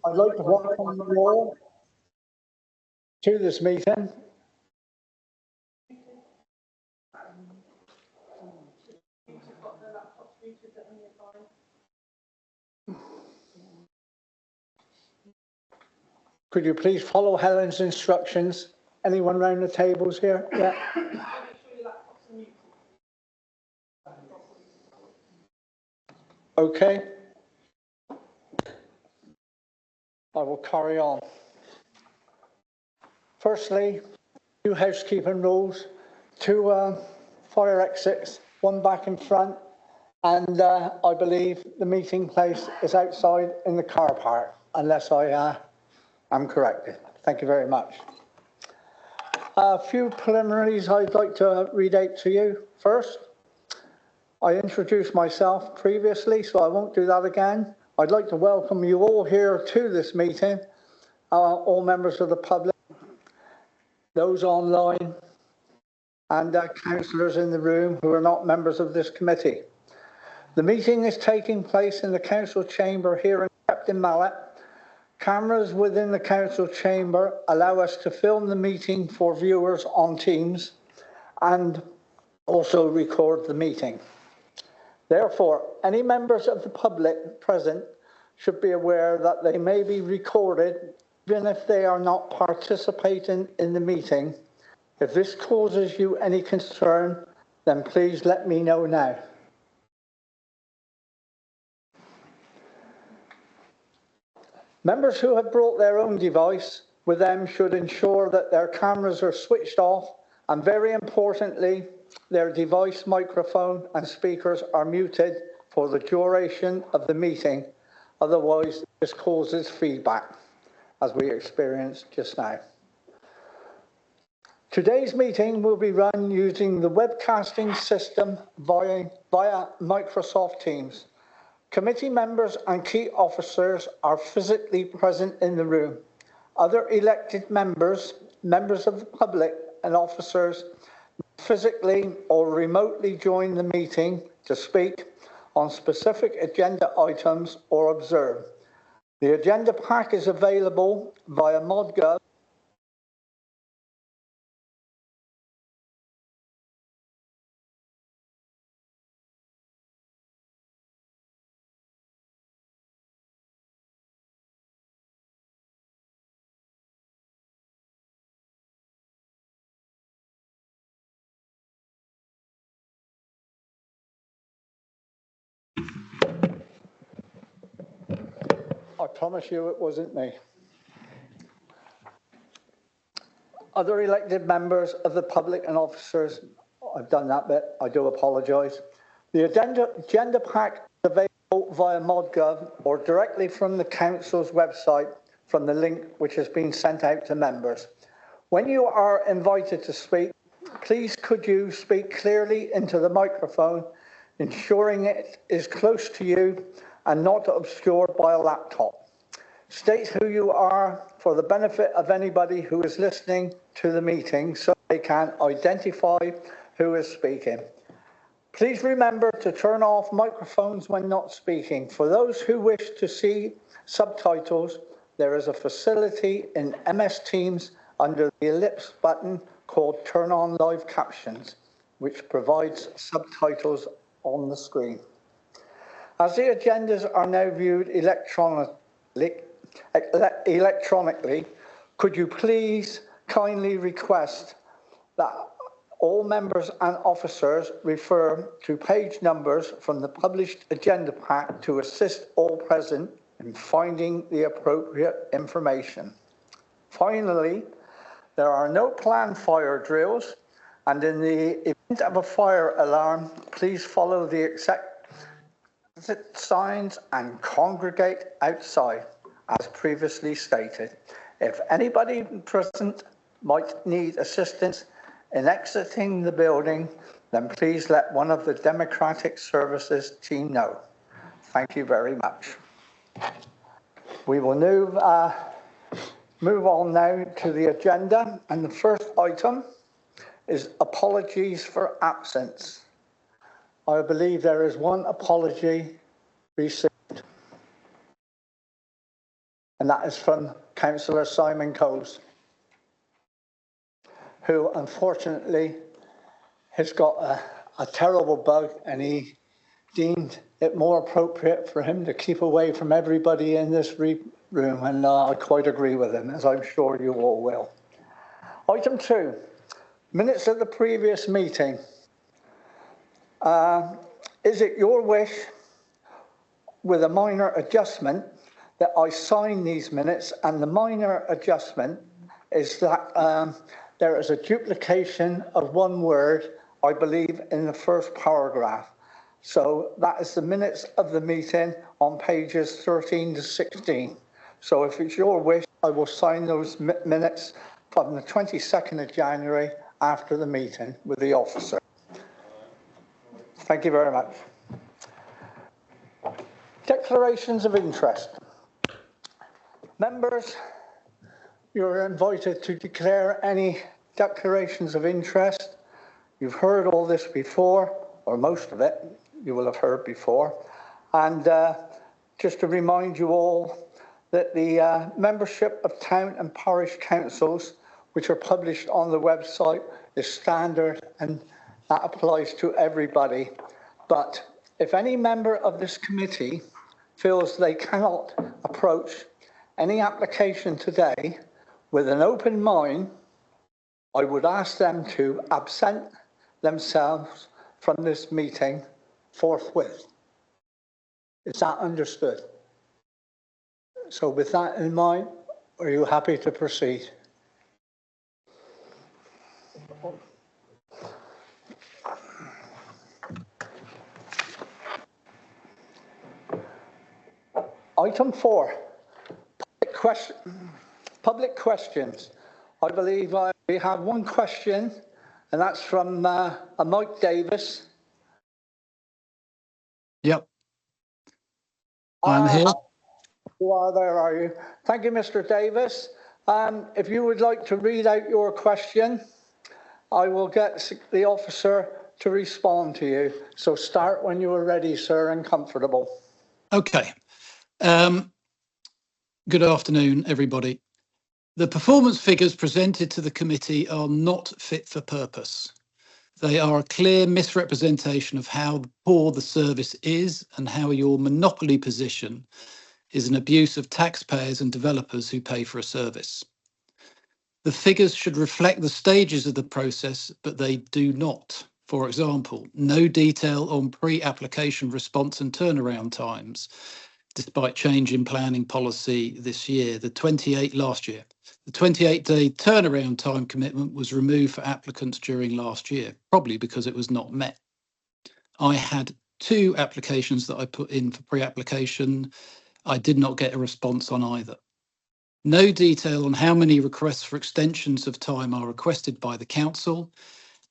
I'd like to welcome you all to this meeting. Could you please follow Helen's instructions? Anyone round the tables here? Yeah. Okay. I will carry on. Firstly, 2 housekeeping rules, 2 fire exits, 1 back in front, and I believe the meeting place is outside in the car park, unless I am corrected. Thank you very much. A few preliminaries I'd like to read out to you. First, I introduced myself previously, so I won't do that again. I'd like to welcome you all here to this meeting, all members of the public, those online, and councillors in the room who are not members of this committee. The meeting is taking place in the council chamber here in Shepton Mallet. Cameras within the council chamber allow us to film the meeting for viewers on Teams and also record the meeting. Therefore, any members of the public present should be aware that they may be recorded even if they are not participating in the meeting. If this causes you any concern, then please let me know now. Members who have brought their own device with them should ensure that their cameras are switched off and, very importantly, their device microphone and speakers are muted for the duration of the meeting. Otherwise, this causes feedback, as we experienced just now. Today's meeting will be run using the webcasting system via Microsoft Teams. Committee members and key officers are physically present in the room. Other elected members, members of the public and officers physically or remotely join the meeting to speak on specific agenda items or observe. The agenda pack is available via ModGov. I promise you it wasn't me. Other elected members of the public and officers, I've done that bit, I do apologise. The agenda pack is available via ModGov or directly from the council's website from the link which has been sent out to members. When you are invited to speak, please could you speak clearly into the microphone, ensuring it is close to you and not obscured by a laptop. State who you are for the benefit of anybody who is listening to the meeting so they can identify who is speaking. Please remember to turn off microphones when not speaking. For those who wish to see subtitles, there is a facility in MS Teams under the ellipse button called Turn on Live Captions, which provides subtitles on the screen. As the agendas are now viewed electronically, could you please kindly request that all members and officers refer to page numbers from the published agenda pack to assist all present in finding the appropriate information. Finally, there are no planned fire drills, and in the event of a fire alarm, please follow the exit signs and congregate outside, as previously stated. If anybody present might need assistance in exiting the building, then please let one of the Democratic Services team know. Thank you very much. We will move on now to the agenda, and the first item is apologies for absence. I believe there is one apology received. and that is from Councillor Simon Coles, who unfortunately has got a terrible bug, and he deemed it more appropriate for him to keep away from everybody in this room, and I quite agree with him, as I'm sure you all will. Item 2, minutes of the previous meeting. Is it your wish, with a minor adjustment, that I sign these minutes? And the minor adjustment is that there is a duplication of one word, I believe, in the first paragraph. So that is the minutes of the meeting on pages 13 to 16. So if it's your wish, I will sign those minutes from the 22nd of January after the meeting with the officer. Thank you very much. Declarations of interest. Members, you're invited to declare any declarations of interest. You've heard all this before, or most of it you will have heard before. And just to remind you all that the membership of town and parish councils, which are published on the website, is standard, and that applies to everybody. But if any member of this committee feels they cannot approach any application today with an open mind, I would ask them to absent themselves from this meeting forthwith. Is that understood? So with that in mind, are you happy to proceed? Item 4, public questions. I believe we have one question, and that's from Mike Davis. Yep. I'm here. You are there, are you? Thank you, Mr. Davis. If you would like to read out your question, I will get the officer to respond to you. So start when you are ready, sir, and comfortable. Okay. Good afternoon, everybody. The performance figures presented to the committee are not fit for purpose. They are a clear misrepresentation of how poor the service is and how your monopoly position is an abuse of taxpayers and developers who pay for a service. The figures should reflect the stages of the process, but they do not. For example, no detail on pre-application response and turnaround times, despite change in planning policy this year, last year. The 28-day turnaround time commitment was removed for applicants during last year, probably because it was not met. I had 2 applications that I put in for pre-application. I did not get a response on either. No detail on how many requests for extensions of time are requested by the council,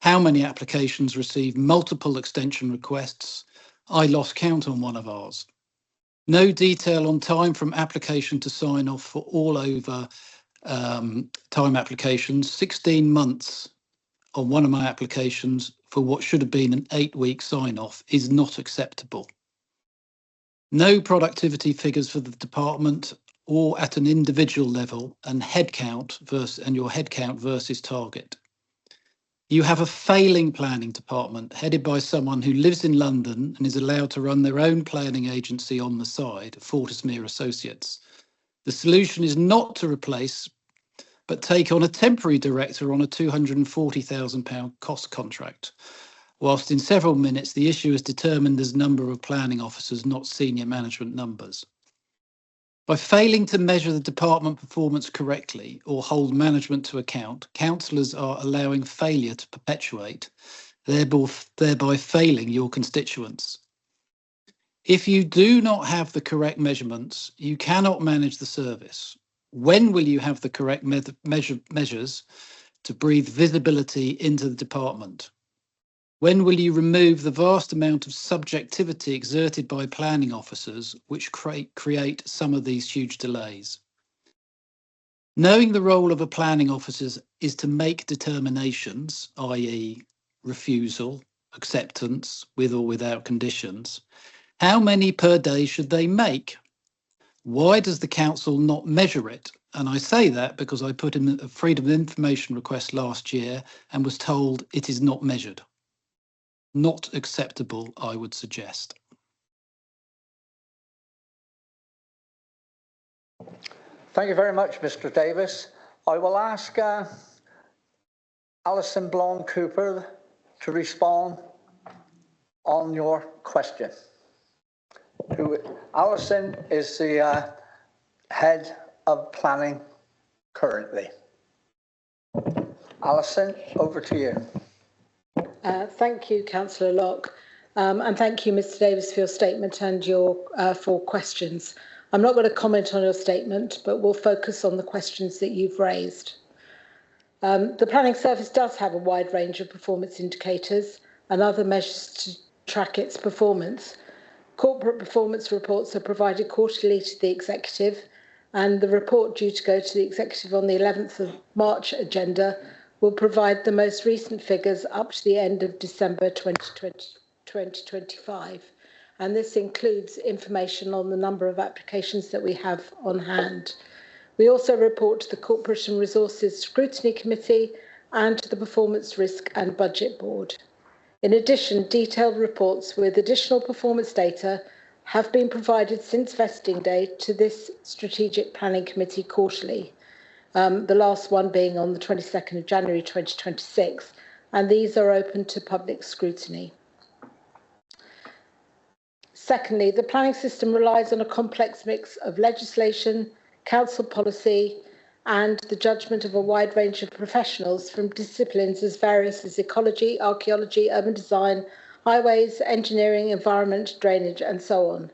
how many applications receive multiple extension requests. I lost count on one of ours. No detail on time from application to sign off for all over time applications. 16 months on one of my applications for what should have been an 8-week sign off is not acceptable. No productivity figures for the department or at an individual level, and your headcount versus target. You have a failing planning department headed by someone who lives in London and is allowed to run their own planning agency on the side, Fortismere Associates. The solution is not to replace, but take on a temporary director on a £240,000 cost contract, whilst in several minutes the issue is determined as number of planning officers, not senior management numbers. By failing to measure the department performance correctly or hold management to account, councillors are allowing failure to perpetuate, thereby failing your constituents. If you do not have the correct measurements, you cannot manage the service. When will you have the correct measures to breathe visibility into the department? When will you remove the vast amount of subjectivity exerted by planning officers, which create some of these huge delays? Knowing the role of a planning officer is to make determinations, i.e. refusal, acceptance, with or without conditions. How many per day should they make? Why does the council not measure it? And I say that because I put in a Freedom of Information request last year and was told it is not measured. Not acceptable, I would suggest. Thank you very much, Mr. Davis. I will ask Alison Blonde Cooper to respond on your question. Alison is the head of planning currently. Alison, over to you. Thank you, Councillor Locke, and thank you, Mr. Davis, for your statement and your 4 questions. I'm not going to comment on your statement, but we'll focus on the questions that you've raised. The Planning Service does have a wide range of performance indicators and other measures to track its performance. Corporate performance reports are provided quarterly to the Executive, and the report due to go to the Executive on the 11th of March agenda will provide the most recent figures up to the end of December 2025. And this includes information on the number of applications that we have on hand. We also report to the Corporation Resources Scrutiny Committee and to the Performance Risk and Budget Board. In addition, detailed reports with additional performance data have been provided since vesting day to this Strategic Planning Committee quarterly, the last one being on the 22nd of January 2026, and these are open to public scrutiny. Secondly, the planning system relies on a complex mix of legislation, council policy, and the judgment of a wide range of professionals from disciplines as various as ecology, archaeology, urban design, highways, engineering, environment, drainage, and so on.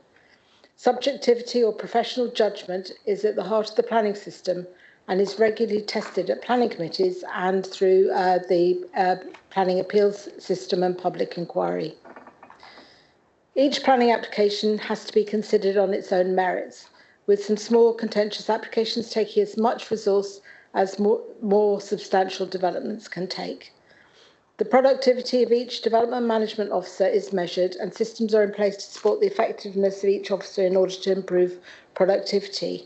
Subjectivity or professional judgment is at the heart of the planning system and is regularly tested at planning committees and through the planning appeals system and public inquiry. Each planning application has to be considered on its own merits, with some small contentious applications taking as much resource as more substantial developments can take. The productivity of each development management officer is measured, and systems are in place to support the effectiveness of each officer in order to improve productivity.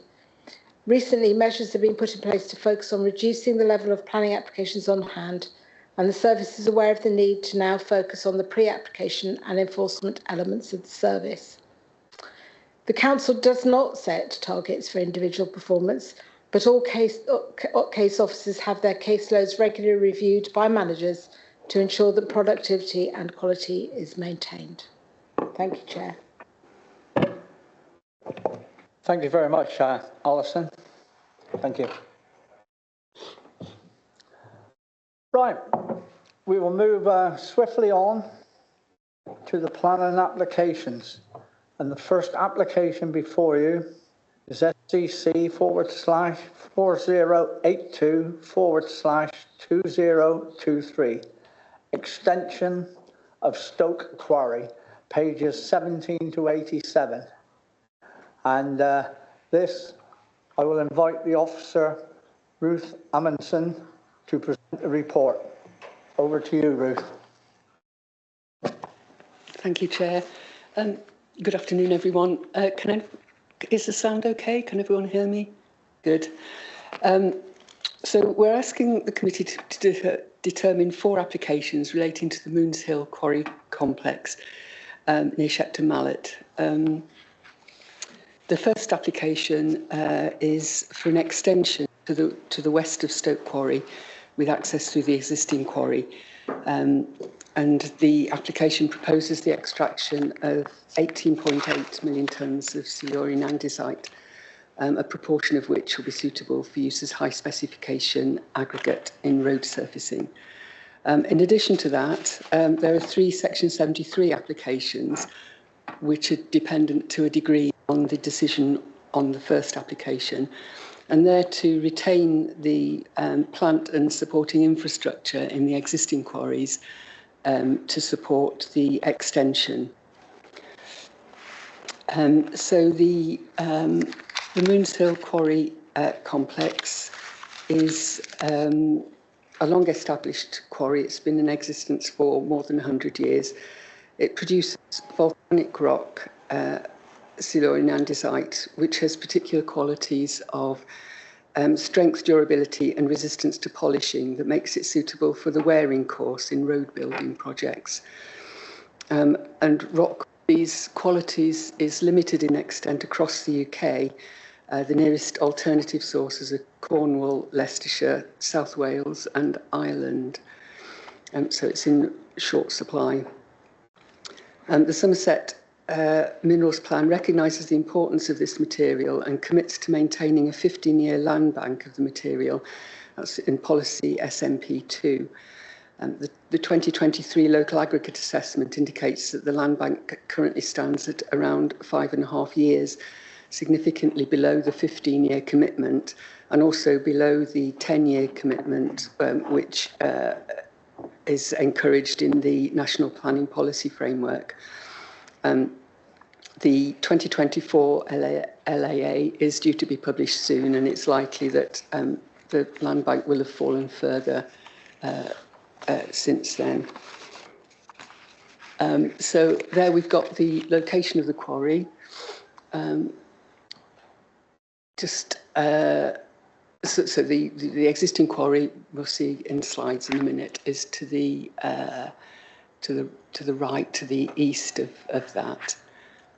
Recently, measures have been put in place to focus on reducing the level of planning applications on hand, and the service is aware of the need to now focus on the pre-application and enforcement elements of the service. The Council does not set targets for individual performance, but all case officers have their caseloads regularly reviewed by managers to ensure that productivity and quality is maintained. Thank you, Chair. Thank you very much, Alison. Thank you. Right, we will move swiftly on to the planning applications. And the first application before you is SCC/4082/2023, extension of Stoke Quarry, pages 17 to 87. And this, I will invite the officer, Ruth Amundsen, to present the report. Over to you, Ruth. Thank you, Chair. Good afternoon, everyone. Is the sound okay? Can everyone hear me? Good. So we're asking the committee to determine 4 applications relating to the Moons Hill Quarry Complex near Shepton Mallet. The first application is for an extension to the west of Stoke Quarry with access through the existing quarry. And the application proposes the extraction of 18.8 million tonnes of Silurian andesite, a proportion of which will be suitable for use as high specification aggregate in road surfacing. In addition to that, there are 3 Section 73 applications which are dependent to a degree on the decision on the first application, and they're to retain the plant and supporting infrastructure in the existing quarries to support the extension. So the Moons Hill Quarry Complex is a long-established quarry. It's been in existence for more than 100 years. It produces volcanic rock Silurian andesite, which has particular qualities of strength, durability and resistance to polishing that makes it suitable for the wearing course in road building projects. And rock, these qualities is limited in extent across the UK. The nearest alternative sources are Cornwall, Leicestershire, South Wales and Ireland. So it's in short supply. The Somerset Minerals Plan recognises the importance of this material and commits to maintaining a 15-year land bank of the material. That's in policy SMP2. The 2023 local aggregate assessment indicates that the land bank currently stands at around 5.5 years, significantly below the 15-year commitment and also below the 10-year commitment, which is encouraged in the National Planning Policy Framework. The 2024 LAA is due to be published soon, and it's likely that the land bank will have fallen further since then. So there we've got the location of the quarry. So the existing quarry, we'll see in slides in a minute, is to the right, to the east of that.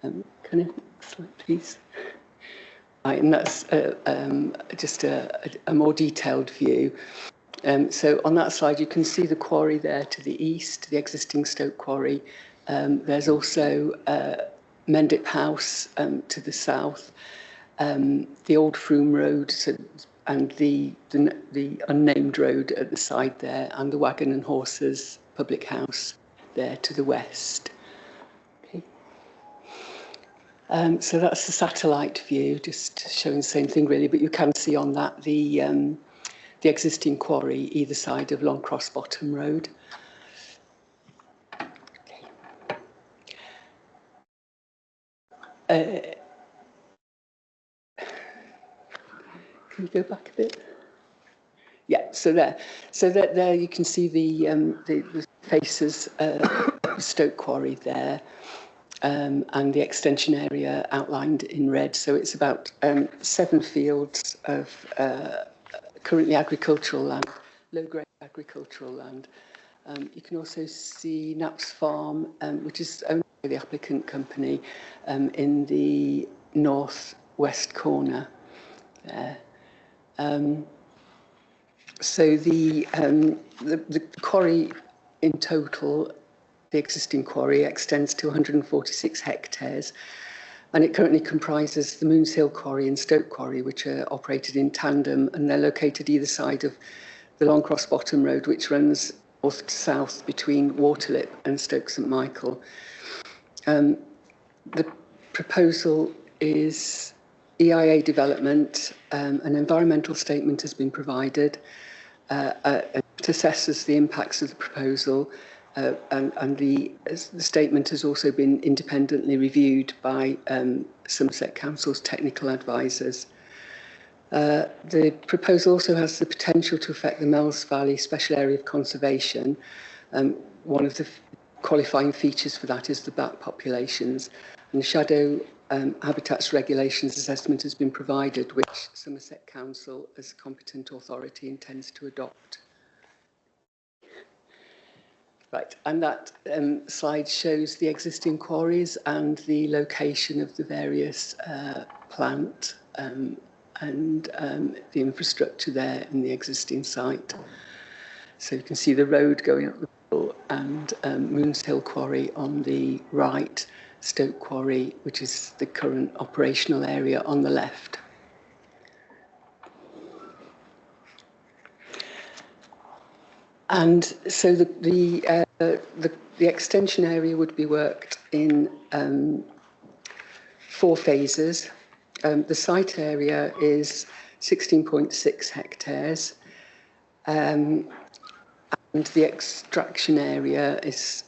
Can I next slide, please? Right, and that's just a more detailed view. So on that slide, you can see the quarry there to the east, the existing Stoke quarry. There's also Mendip House to the south, the Old Froome Road, and the unnamed road at the side there, and the Wagon and Horses public house there to the west. Okay. So that's the satellite view, just showing the same thing really, but you can see on that the existing quarry either side of Longcross Bottom Road. Okay. Can you go back a bit? Yeah, so there you can see the faces Stoke Quarry there, and the extension area outlined in red. So it's about 7 fields of currently agricultural land, low-grade agricultural land. You can also see Knapp's Farm, which is owned by the applicant company, in the north-west corner there. So the quarry in total, the existing quarry, extends to 146 hectares, and it currently comprises the Moonshill Quarry and Stoke Quarry, which are operated in tandem, and they're located either side of the Longcross Bottom Road, which runs north to south between Waterlip and Stoke St Michael. The proposal is EIA development. An environmental statement has been provided. It assesses the impacts of the proposal, and the statement has also been independently reviewed by Somerset Council's technical advisors. The proposal also has the potential to affect the Mells Valley Special Area of Conservation. One of the qualifying features for that is the bat populations, and the shadow habitats regulations assessment has been provided, which Somerset Council, as a competent authority, intends to adopt. Right, and that slide shows the existing quarries and the location of the various plant and the infrastructure there in the existing site. So you can see the road going up the hill and Moonshill Quarry on the right, Stoke Quarry, which is the current operational area, on the left. And so the extension area would be worked in 4 phases. The site area is 16.6 hectares, and the extraction area is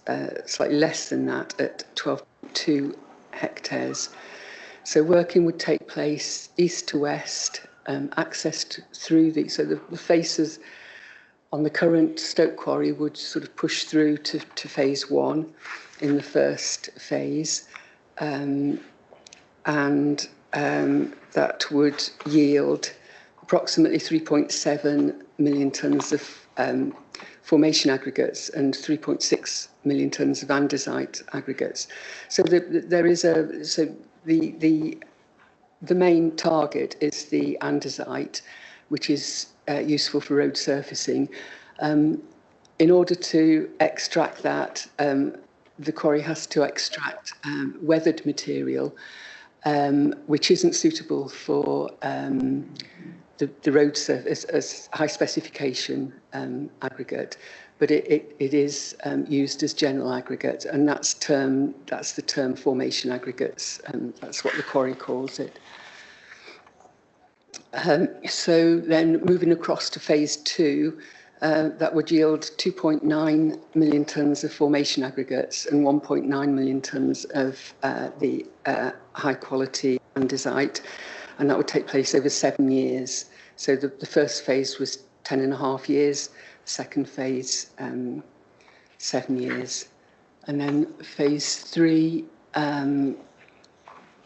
slightly less than that at 12.2 hectares. So working would take place east to west, accessed through so the faces on the current Stoke Quarry would sort of push through to phase 1 in the first phase. and that would yield approximately 3.7 million tonnes of formation aggregates and 3.6 million tonnes of andesite aggregates. So there is the main target is the andesite, which is useful for road surfacing. In order to extract that, the quarry has to extract weathered material, which isn't suitable for the road surface as high specification aggregate, but it is used as general aggregate, and that's the term formation aggregates, and that's what the quarry calls it. So then moving across to phase 2, that would yield 2.9 million tonnes of formation aggregates and 1.9 million tonnes of the high quality andesite, and that would take place over 7 years. So the first phase was 10.5 years, the second phase 7 years, and then phase 3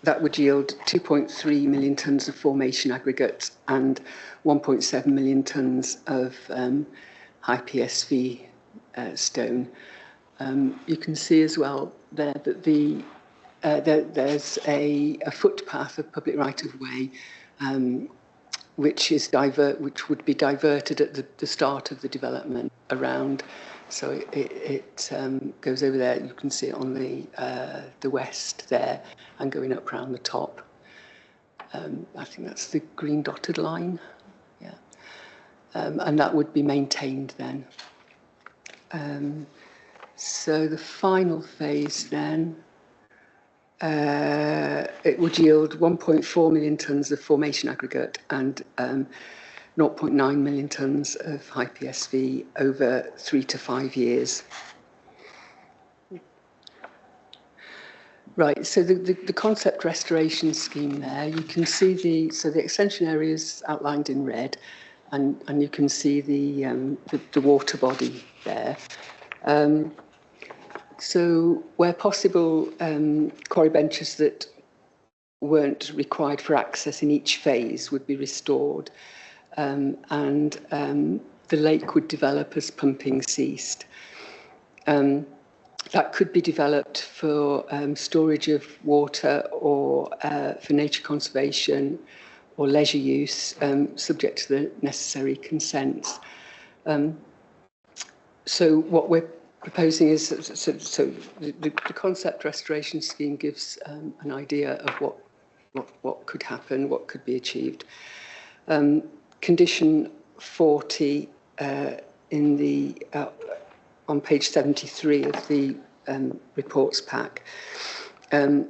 that would yield 2.3 million tonnes of formation aggregate and 1.7 million tonnes of high PSV stone. You can see as well there that there's a footpath of public right-of-way which would be diverted at the start of the development around. So it goes over there. You can see it on the west there, and going up round the top. I think that's the green dotted line. Yeah, and that would be maintained then. So the final phase then, it would yield 1.4 million tonnes of formation aggregate and 0.9 million tonnes of high PSV over 3 to 5 years. Right, so the concept restoration scheme there, you can see the extension area is outlined in red, and you can see the water body there. So where possible, quarry benches that weren't required for access in each phase would be restored, and the lake would develop as pumping ceased. That could be developed for storage of water or for nature conservation or leisure use, subject to the necessary consents. So what we're proposing is, the concept restoration scheme gives an idea of what could happen, what could be achieved. Condition 40 in the on page 73 of the reports pack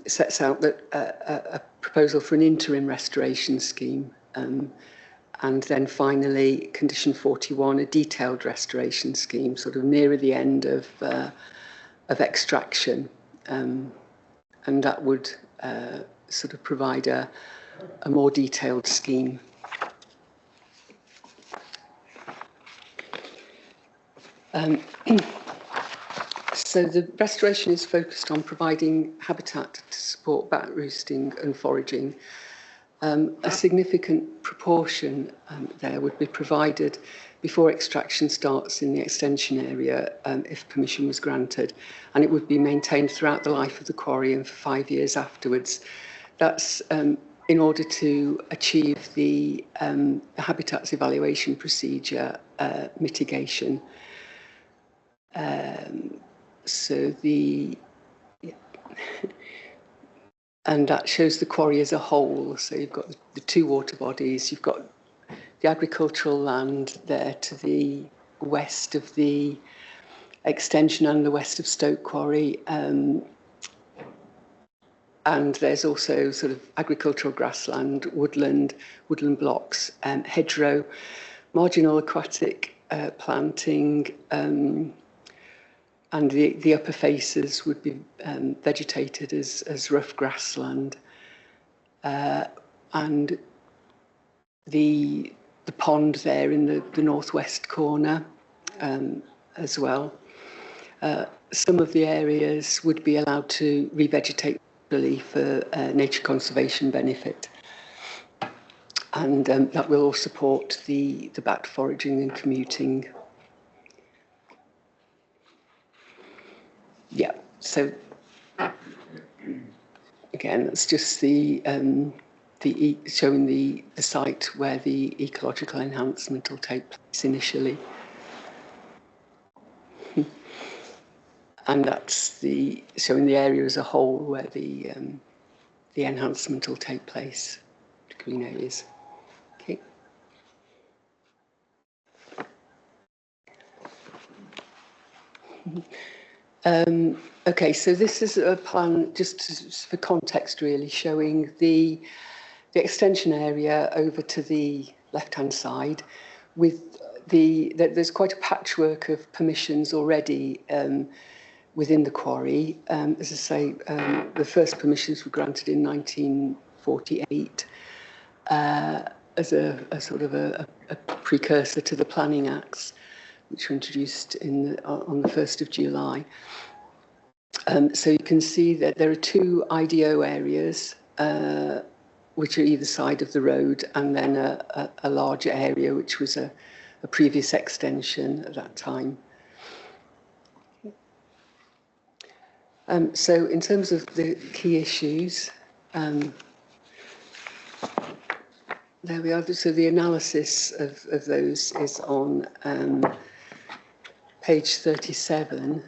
sets out that a proposal for an interim restoration scheme, and then finally condition 41, a detailed restoration scheme, sort of nearer the end of extraction, and that would sort of provide a more detailed scheme. So the restoration is focused on providing habitat to support bat roosting and foraging. A significant proportion there would be provided before extraction starts in the extension area, if permission was granted, and it would be maintained throughout the life of the quarry and for 5 years afterwards. That's in order to achieve the habitats evaluation procedure mitigation. And that shows the quarry as a whole. So you've got the two water bodies, you've got the agricultural land there to the west of the extension and the west of Stoke Quarry. And there's also sort of agricultural grassland, woodland blocks, hedgerow, marginal aquatic planting, and the upper faces would be vegetated as rough grassland, and the pond there in the northwest corner as well. Some of the areas would be allowed to revegetate really for nature conservation benefit. And that will all support the bat foraging and commuting. Yeah, so again, that's just the showing the site where the ecological enhancement will take place initially. And that's showing the area as a whole where the enhancement will take place, the green areas. Okay. Okay, so this is a plan just for context, really, showing the extension area over to the left-hand side. There's quite a patchwork of permissions already within the quarry. As I say, the first permissions were granted in 1948 as a sort of a precursor to the Planning Acts, which were introduced on the 1st of July. So you can see that there are two IDO areas, which are either side of the road, and then a larger area, which was a previous extension at that time. So in terms of the key issues, there we are. So the analysis of those is on page 37.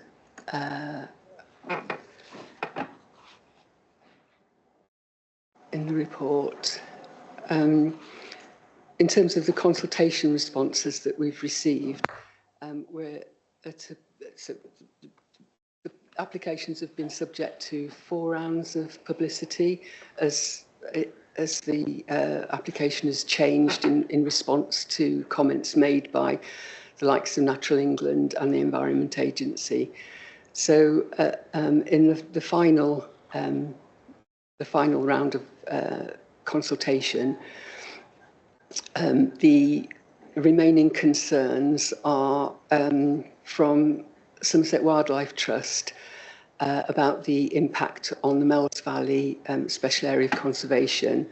In the report. In terms of the consultation responses that we've received, the applications have been subject to 4 rounds of publicity as the application has changed in response to comments made by the likes of Natural England and the Environment Agency. So in the final round of consultation, the remaining concerns are from Somerset Wildlife Trust about the impact on the Mells Valley Special Area of Conservation.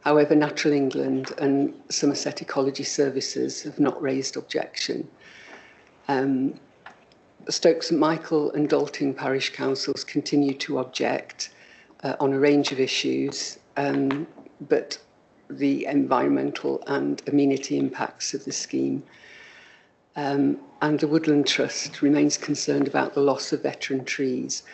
However, Natural England and Somerset Ecology Services have not raised objection. Stoke St Michael and Dalton Parish Councils continue to object on a range of issues, but the environmental and amenity impacts of the scheme. And the Woodland Trust remains concerned about the loss of veteran trees.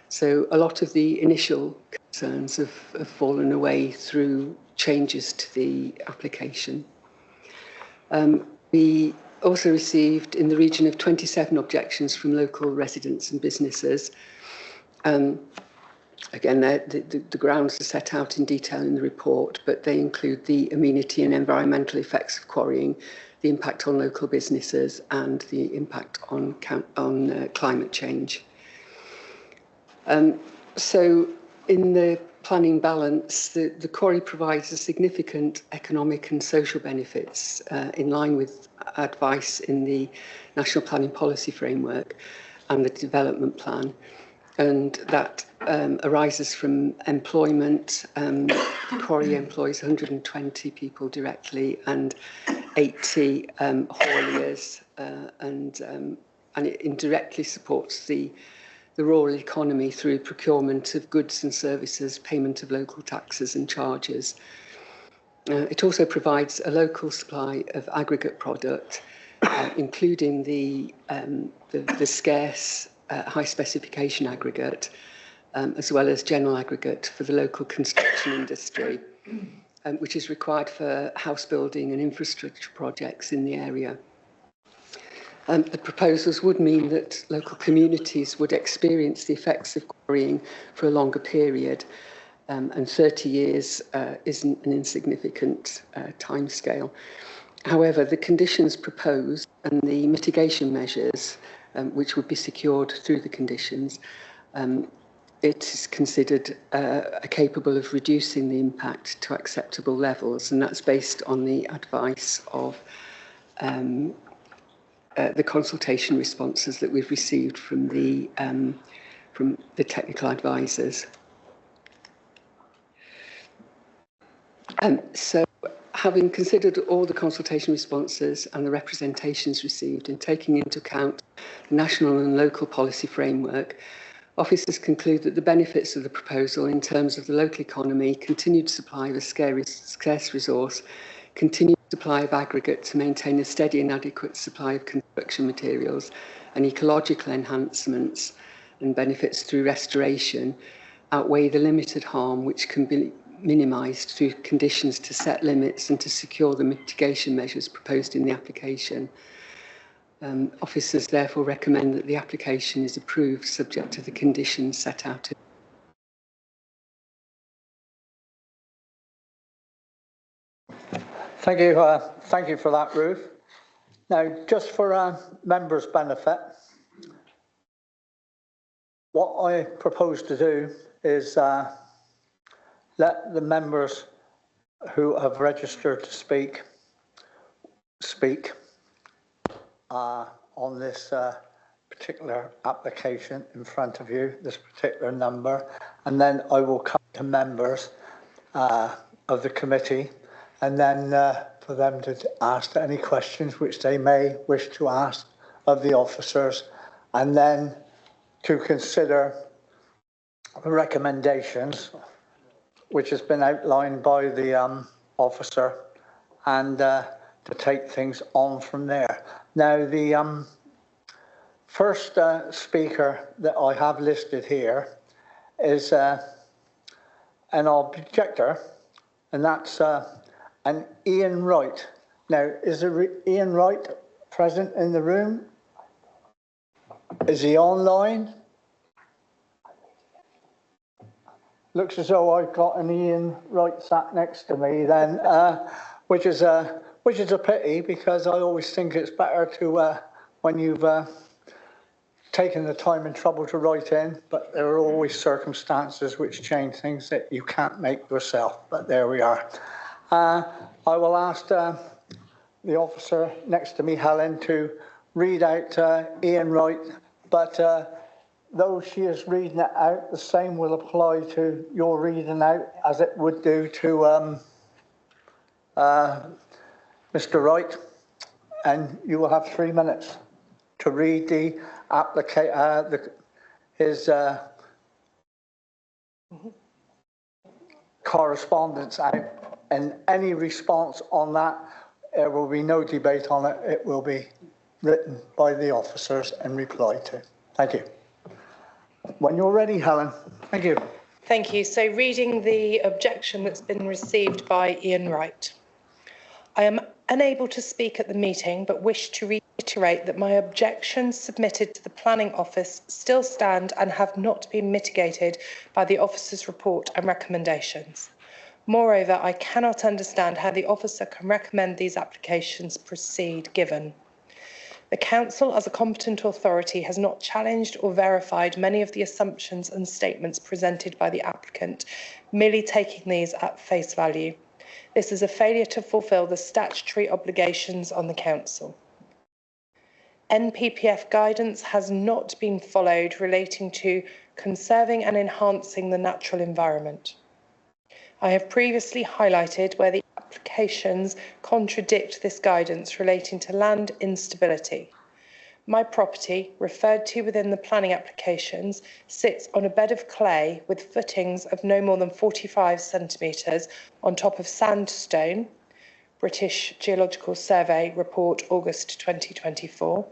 So a lot of the initial concerns have fallen away through changes to the application. We also received in the region of 27 objections from local residents and businesses. Again, the grounds are set out in detail in the report, but they include the amenity and environmental effects of quarrying, the impact on local businesses, and the impact on climate change. So in the planning balance, the quarry provides a significant economic and social benefits in line with advice in the National Planning Policy Framework and the Development Plan. And that arises from employment. The quarry employs 120 people directly and 80 hauliers, and it indirectly supports the rural economy through procurement of goods and services, payment of local taxes and charges. It also provides a local supply of aggregate product, including the scarce high specification aggregate, as well as general aggregate for the local construction industry, which is required for house building and infrastructure projects in the area. The proposals would mean that local communities would experience the effects of quarrying for a longer period, and 30 years isn't an insignificant timescale. However, the conditions proposed and the mitigation measures, which would be secured through the conditions, it is considered capable of reducing the impact to acceptable levels, and that's based on the advice of the consultation responses that we've received from the technical advisors. So, having considered all the consultation responses and the representations received and taking into account the national and local policy framework, officers conclude that the benefits of the proposal in terms of the local economy, continued supply of a scarce resource, continued supply of aggregate to maintain a steady and adequate supply of construction materials, and ecological enhancements and benefits through restoration outweigh the limited harm which can be minimised through conditions to set limits and to secure the mitigation measures proposed in the application. Officers therefore recommend that the application is approved subject to the conditions set out. Thank you for that, Ruth. Now, just for members' benefit, what I propose to do is let the members who have registered to speak on this particular application in front of you, this particular number, and then I will come to members of the committee, and then for them to ask any questions which they may wish to ask of the officers, and then to consider the recommendations which has been outlined by the officer, and to take things on from there. Now, the first speaker that I have listed here is an objector, and that's an Ian Wright. Now, is there Ian Wright present in the room? Is he online? Looks as though I've got an Ian Wright sat next to me then, which is a pity, because I always think it's better to, when you've taken the time and trouble to write in, but there are always circumstances which change things that you can't make yourself, but there we are. I will ask the officer next to me, Helen, to read out Ian Wright, but though she is reading it out, the same will apply to your reading out as it would do to Mr. Wright, and you will have 3 minutes to read the his correspondence out, and any response on that, there will be no debate on it. It will be written by the officers and replied to. Thank you. When you're ready, Helen. Thank you. Thank you. So, reading the objection that's been received by Ian Wright. I am unable to speak at the meeting, but wish to reiterate that my objections submitted to the Planning Office still stand and have not been mitigated by the officer's report and recommendations. Moreover, I cannot understand how the officer can recommend these applications proceed given the Council, as a competent authority, has not challenged or verified many of the assumptions and statements presented by the applicant, merely taking these at face value. This is a failure to fulfil the statutory obligations on the Council. NPPF guidance has not been followed relating to conserving and enhancing the natural environment. I have previously highlighted where the applications contradict this guidance relating to land instability. My property, referred to within the planning applications, sits on a bed of clay with footings of no more than 45 centimetres on top of sandstone, British Geological Survey report August 2024.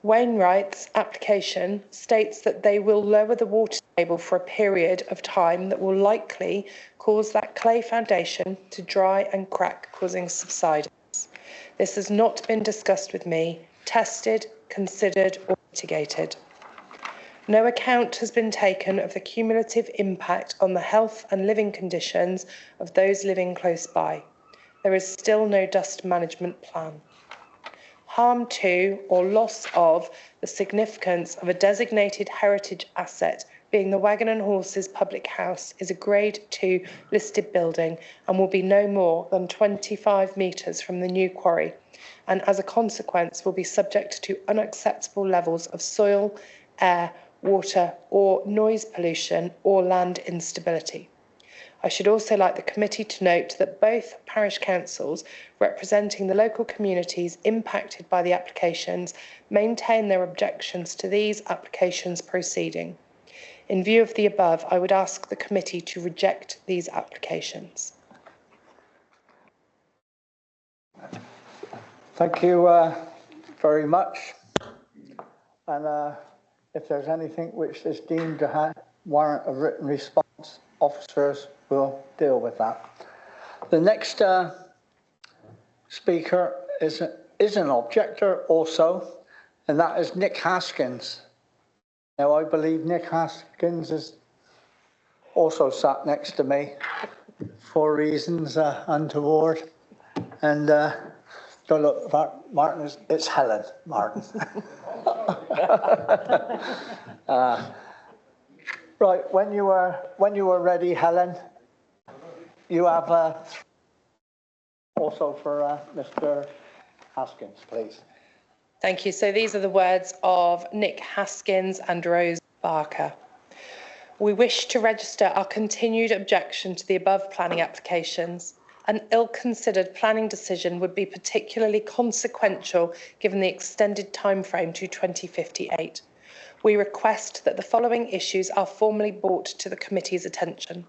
Wainwright's application states that they will lower the water table for a period of time that will likely cause that clay foundation to dry and crack, causing subsidence. This has not been discussed with me, tested, considered or mitigated. No account has been taken of the cumulative impact on the health and living conditions of those living close by. There is still no dust management plan. Harm to or loss of the significance of a designated heritage asset being the Wagon and Horses Public House is a Grade 2 listed building and will be no more than 25 metres from the new quarry, and as a consequence will be subject to unacceptable levels of soil, air, water or noise pollution or land instability. I should also like the committee to note that both parish councils representing the local communities impacted by the applications maintain their objections to these applications proceeding. In view of the above, I would ask the committee to reject these applications. Thank you very much. And if there's anything which is deemed to warrant a written response, officers will deal with that. The next speaker is an objector also, and that is Nick Haskins. Now, I believe Nick Haskins is also sat next to me for reasons untoward. And don't look, Martin, it's Helen, Martin. Right, when you were ready, Helen, you have also for Mr. Haskins, please. Thank you. So these are the words of Nick Haskins and Rose Barker. We wish to register our continued objection to the above planning applications. An ill-considered planning decision would be particularly consequential given the extended timeframe to 2058. We request that the following issues are formally brought to the committee's attention.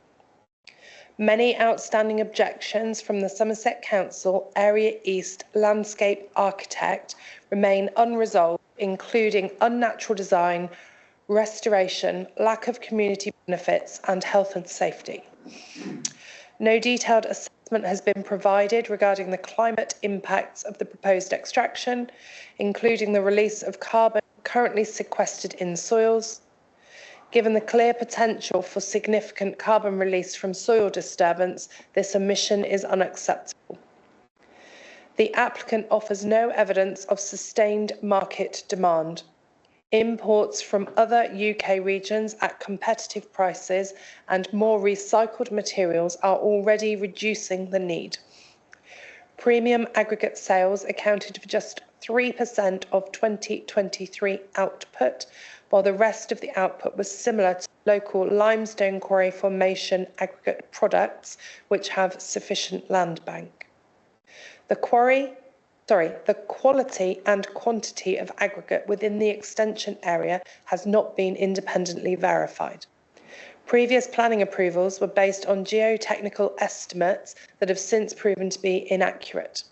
Many outstanding objections from the Somerset Council Area East landscape architect remain unresolved, including unnatural design, restoration, lack of community benefits, and health and safety. No detailed assessment has been provided regarding the climate impacts of the proposed extraction, including the release of carbon currently sequestered in soils. Given the clear potential for significant carbon release from soil disturbance, this omission is unacceptable. The applicant offers no evidence of sustained market demand. Imports from other UK regions at competitive prices and more recycled materials are already reducing the need. Premium aggregate sales accounted for just 3% of 2023 output, while the rest of the output was similar to local limestone quarry formation aggregate products, which have sufficient land bank. The quality and quantity of aggregate within the extension area has not been independently verified. Previous planning approvals were based on geotechnical estimates that have since proven to be inaccurate.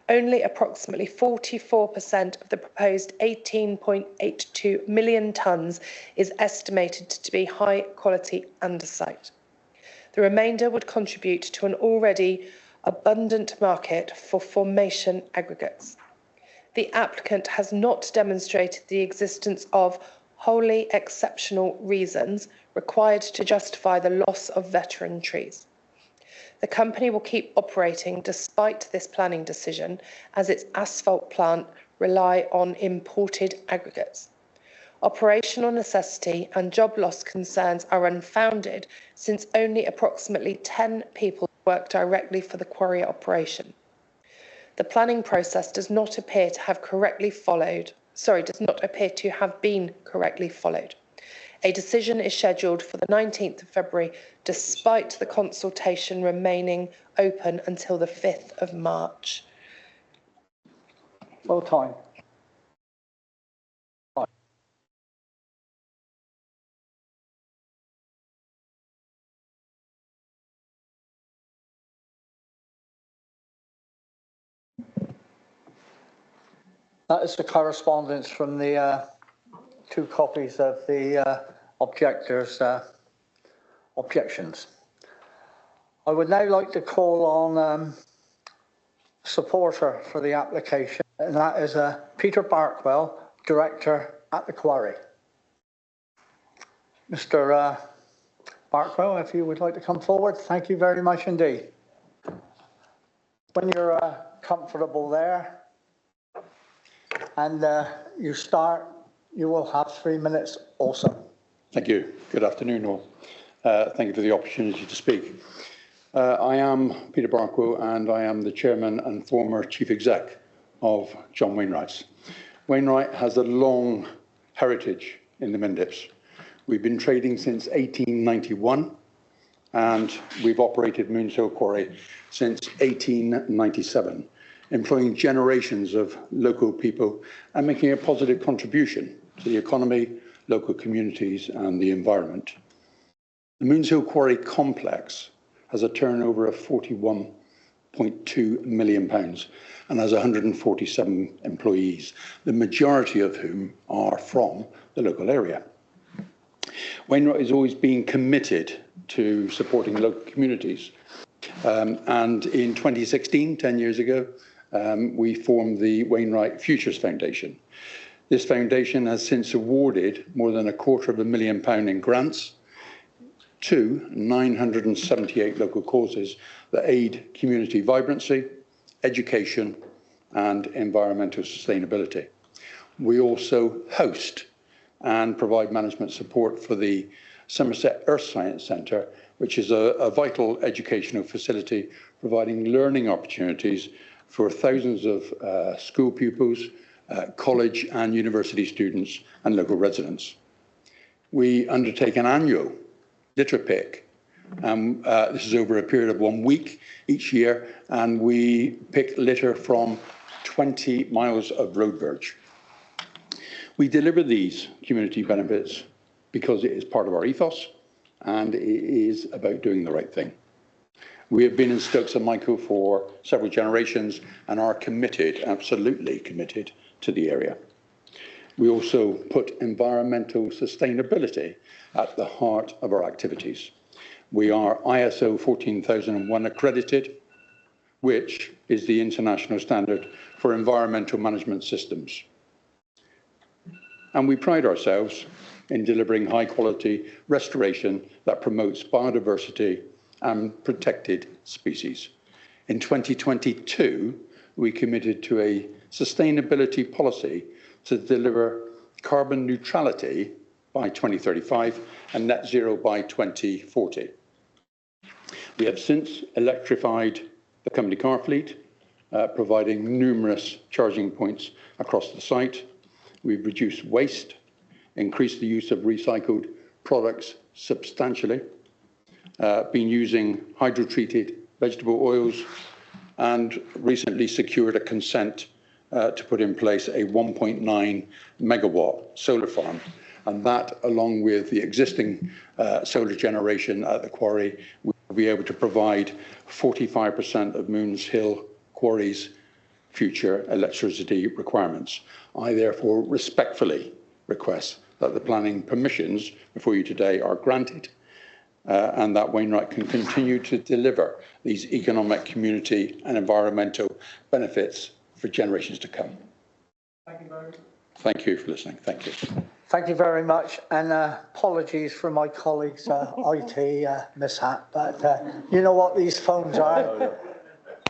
Only approximately 44% of the proposed 18.82 million tonnes is estimated to be high quality andesite. The remainder would contribute to an already abundant market for formation aggregates. The applicant has not demonstrated the existence of wholly exceptional reasons required to justify the loss of veteran trees. The company will keep operating despite this planning decision, as its asphalt plant rely on imported aggregates. Operational necessity and job loss concerns are unfounded, since only approximately 10 people work directly for the quarry operation. The planning process does not appear to have been correctly followed. A decision is scheduled for the 19th of February, despite the consultation remaining open until the 5th of March. Full time. That is the correspondence from the 2 copies of the objectors' objections. I would now like to call on supporter for the application, and that is Peter Barkwell, Director at the Quarry. Mr. Barkwell, if you would like to come forward, thank you very much indeed. When you're comfortable there and you start, you will have 3 minutes also. Thank you. Good afternoon all. Thank you for the opportunity to speak. I am Peter Barkwell, and I am the Chairman and former Chief Exec of John Wainwright's. Wainwright has a long heritage in the Mendips. We've been trading since 1891, and we've operated Moons Hill Quarry since 1897, employing generations of local people and making a positive contribution to the economy, local communities and the environment. The Moons Hill Quarry complex has a turnover of £41.2 million and has 147 employees, the majority of whom are from the local area. Wainwright has always been committed to supporting local communities. And in 2016, 10 years ago, we formed the Wainwright Futures Foundation. This foundation has since awarded more than £250,000 in grants to 978 local causes that aid community vibrancy, education and environmental sustainability. We also host and provide management support for the Somerset Earth Science Centre, which is a vital educational facility providing learning opportunities for thousands of school pupils, college and university students and local residents. We undertake an annual litter pick. This is over a period of 1 week each year, and we pick litter from 20 miles of road verge. We deliver these community benefits because it is part of our ethos and it is about doing the right thing. We have been in Stoke St Michael for several generations and are committed, absolutely committed, to the area. We also put environmental sustainability at the heart of our activities. We are ISO 14001 accredited, which is the international standard for environmental management systems. And we pride ourselves in delivering high quality restoration that promotes biodiversity and protected species. In 2022, we committed to a sustainability policy to deliver carbon neutrality by 2035 and net zero by 2040. We have since electrified the company car fleet, providing numerous charging points across the site. We've reduced waste, increased the use of recycled products substantially, been using hydro-treated vegetable oils, and recently secured a consent to put in place a 1.9 megawatt solar farm. And that, along with the existing solar generation at the quarry, will be able to provide 45% of Moons Hill Quarry's future electricity requirements. I therefore respectfully request that the planning permissions before you today are granted and that Wainwright can continue to deliver these economic, community and environmental benefits for generations to come. Thank you very much. Thank you for listening. Thank you. Thank you very much, and apologies for my colleagues' IT mishap, but you know what these phones are.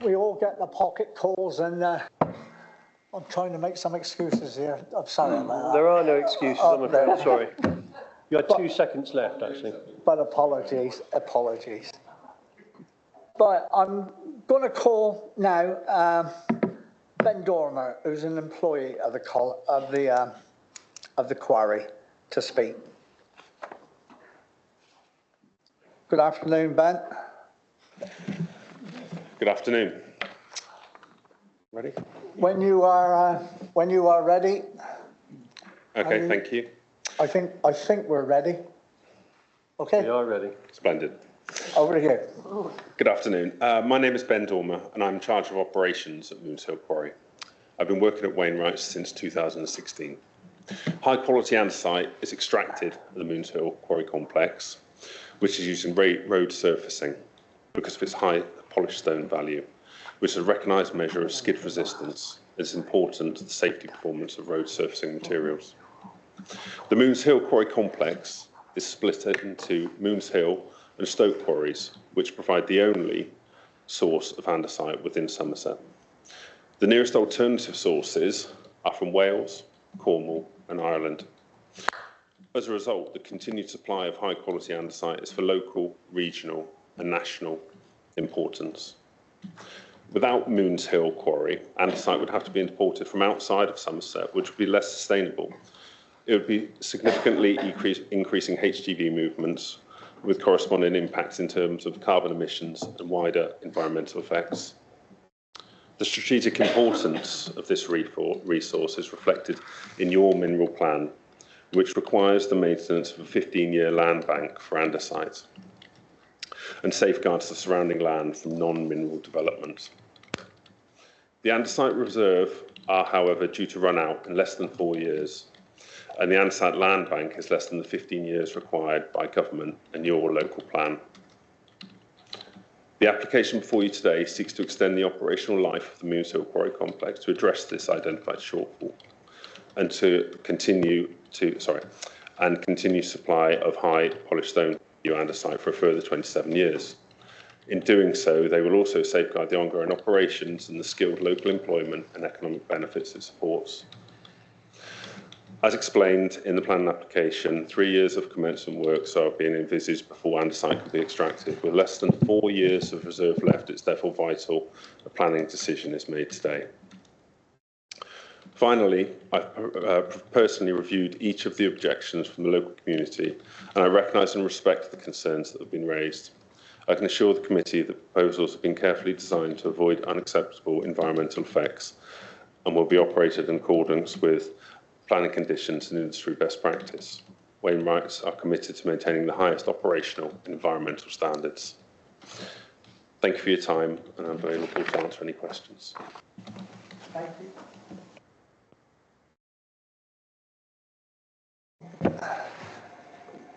We all get the pocket calls, and I'm trying to make some excuses here. I'm sorry about that. There are no excuses, I'm afraid. Sorry. You had 2 seconds left, actually. But apologies. But I'm going to call now Ben Dormer, who's an employee of the quarry, to speak. Good afternoon, Ben. Good afternoon. Ready? When you are ready. Okay, thank you. I think we're ready. Okay. We are ready. Splendid. Over to you. Good afternoon. My name is Ben Dormer and I'm in charge of operations at Moons Hill Quarry. I've been working at Wainwright since 2016. High quality andesite is extracted at the Moons Hill Quarry complex, which is used in road surfacing because of its high polished stone value, which is a recognised measure of skid resistance and is important to the safety performance of road surfacing materials. The Moons Hill Quarry complex is split into Moons Hill and Stoke quarries, which provide the only source of andesite within Somerset. The nearest alternative sources are from Wales, Cornwall and Ireland. As a result, the continued supply of high quality andesite is for local, regional and national importance. Without Moons Hill Quarry, andesite would have to be imported from outside of Somerset, which would be less sustainable. It would be significantly increasing HGV movements, with corresponding impacts in terms of carbon emissions and wider environmental effects. The strategic importance of this resource is reflected in your mineral plan, which requires the maintenance of a 15-year land bank for andesite and safeguards the surrounding land from non-mineral development. The andesite reserve are, however, due to run out in less than 4 years, and the andesite land bank is less than the 15 years required by government and your local plan. The application before you today seeks to extend the operational life of the Moons Hill Quarry Complex to address this identified shortfall and to continue supply of high polished stone andesite for a further 27 years. In doing so, they will also safeguard the ongoing operations and the skilled local employment and economic benefits it supports. As explained in the planning application, 3 years of commencement works are being envisaged before andesite can be extracted. With less than 4 years of reserve left, it's therefore vital a planning decision is made today. Finally, I've personally reviewed each of the objections from the local community, and I recognise and respect the concerns that have been raised. I can assure the committee that proposals have been carefully designed to avoid unacceptable environmental effects and will be operated in accordance with planning conditions and industry best practice. Wainwrights are committed to maintaining the highest operational and environmental standards. Thank you for your time, and I'm available to answer any questions. Thank you.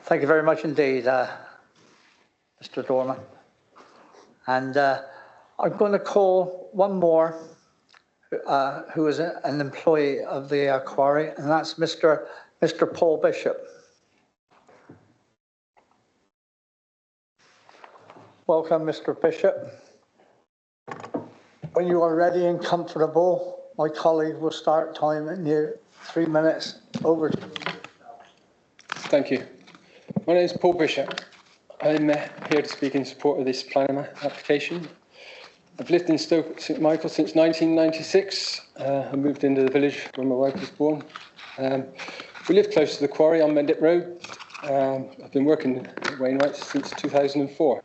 Thank you very much indeed, Mr. Dorman. And I'm going to call one more who is an employee of the quarry, and that's Mr. Paul Bishop. Welcome, Mr. Bishop. When you are ready and comfortable, my colleague will start timing you. 3 minutes. Over to you. Thank you. My name is Paul Bishop. I'm here to speak in support of this planning application. I've lived in Stoke St Michael since 1996. I moved into the village when my wife was born. We live close to the quarry on Mendip Road. I've been working at Wainwrights since 2004.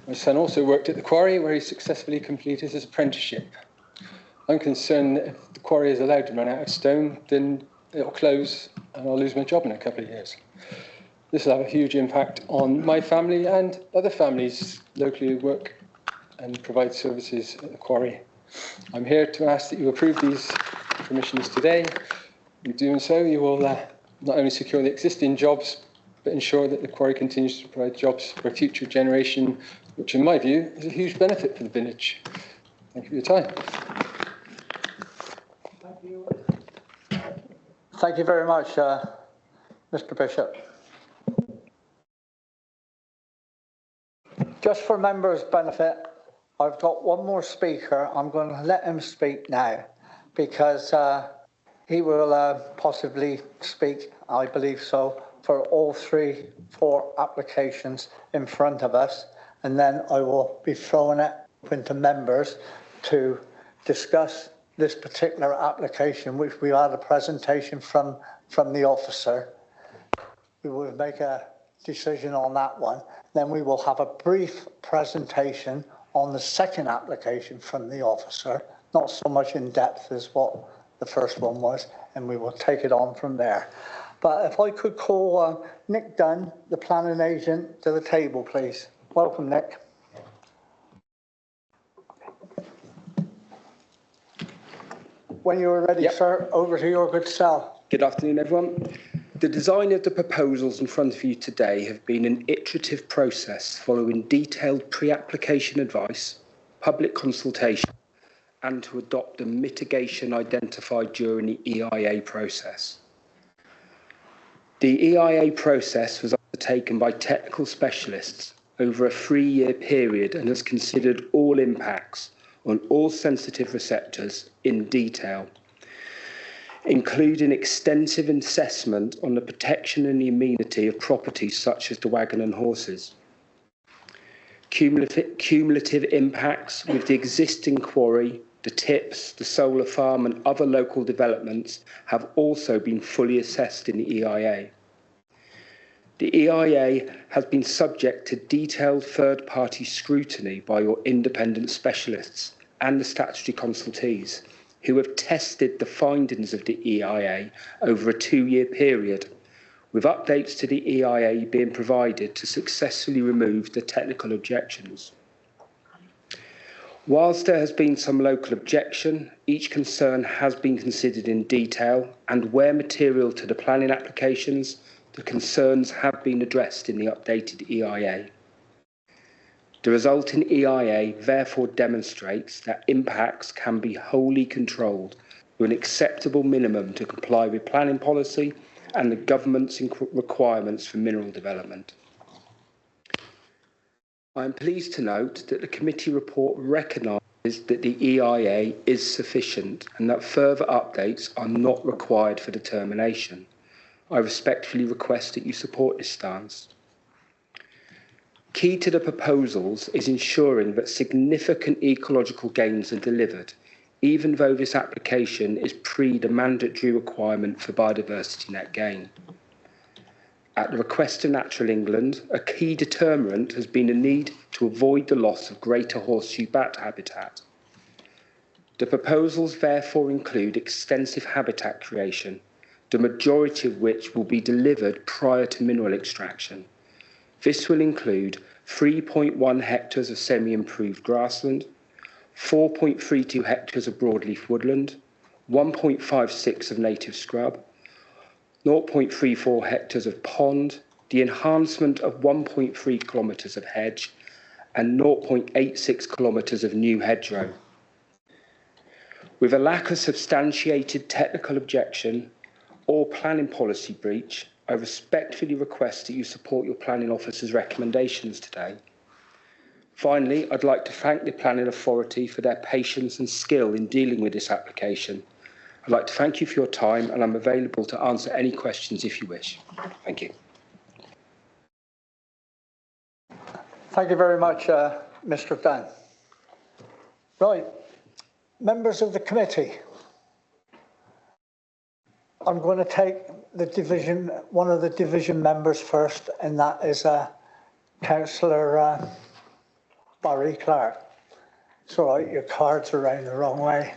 My son also worked at the quarry where he successfully completed his apprenticeship. I'm concerned that if the quarry is allowed to run out of stone, then it'll close and I'll lose my job in a couple of years. This will have a huge impact on my family and other families locally who work and provide services at the quarry. I'm here to ask that you approve these permissions today. In doing so, you will not only secure the existing jobs, but ensure that the quarry continues to provide jobs for a future generation, which in my view is a huge benefit for the village. Thank you for your time. Thank you very much, Mr. Bishop. Just for members' benefit, I've got one more speaker. I'm going to let him speak now because he will possibly speak, I believe so, for all 4 applications in front of us. And then I will be throwing it open to members to discuss this particular application, which we had a presentation from the officer. We will make a decision on that one. Then we will have a brief presentation on the second application from the officer, not so much in depth as what the first one was, and we will take it on from there. But if I could call Nick Dunn, the planning agent, to the table, please. Welcome, Nick. When you are ready, sir, over to your good self. Good afternoon, everyone. The design of the proposals in front of you today have been an iterative process following detailed pre-application advice, public consultation, and to adopt the mitigation identified during the EIA process. The EIA process was undertaken by technical specialists over a 3-year period and has considered all impacts on all sensitive receptors in detail, including extensive assessment on the protection and the amenity of properties such as the Wagon and Horses. Cumulative impacts with the existing quarry, the tips, the solar farm and other local developments have also been fully assessed in the EIA. The EIA has been subject to detailed third-party scrutiny by your independent specialists and the statutory consultees, who have tested the findings of the EIA over a 2-year period, with updates to the EIA being provided to successfully remove the technical objections. Whilst there has been some local objection, each concern has been considered in detail, and where material to the planning applications, the concerns have been addressed in the updated EIA. The resulting EIA therefore demonstrates that impacts can be wholly controlled to an acceptable minimum to comply with planning policy and the government's requirements for mineral development. I am pleased to note that the committee report recognises that the EIA is sufficient and that further updates are not required for determination. I respectfully request that you support this stance. Key to the proposals is ensuring that significant ecological gains are delivered, even though this application is pre the mandatory requirement for biodiversity net gain. At the request of Natural England, a key determinant has been the need to avoid the loss of greater horseshoe bat habitat. The proposals therefore include extensive habitat creation, the majority of which will be delivered prior to mineral extraction. This will include 3.1 hectares of semi-improved grassland, 4.32 hectares of broadleaf woodland, 1.56 of native scrub, 0.34 hectares of pond, the enhancement of 1.3 kilometres of hedge, and 0.86 kilometres of new hedgerow. With a lack of substantiated technical objection or planning policy breach, I respectfully request that you support your planning officer's recommendations today. Finally, I'd like to thank the Planning Authority for their patience and skill in dealing with this application. I'd like to thank you for your time, and I'm available to answer any questions if you wish. Thank you. Thank you very much, Mr. Dunn. Right, members of the committee. I'm going to take one of the division members first, and that is Councillor Barry Clark. It's all right, your cards are round the wrong way.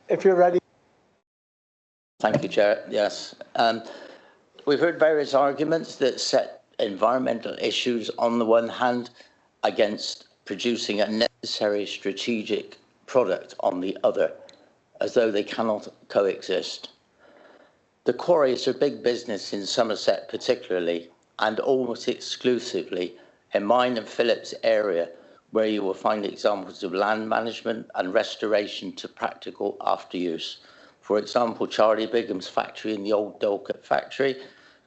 If you're ready. Thank you, Chair. Yes. We've heard various arguments that set environmental issues on the one hand against producing a necessary strategic product on the other, as though they cannot coexist. The quarries are big business in Somerset particularly, and almost exclusively in Mine and Phillips area, where you will find examples of land management and restoration to practical after-use. For example, Charlie Bigham's factory in the old Dorset factory,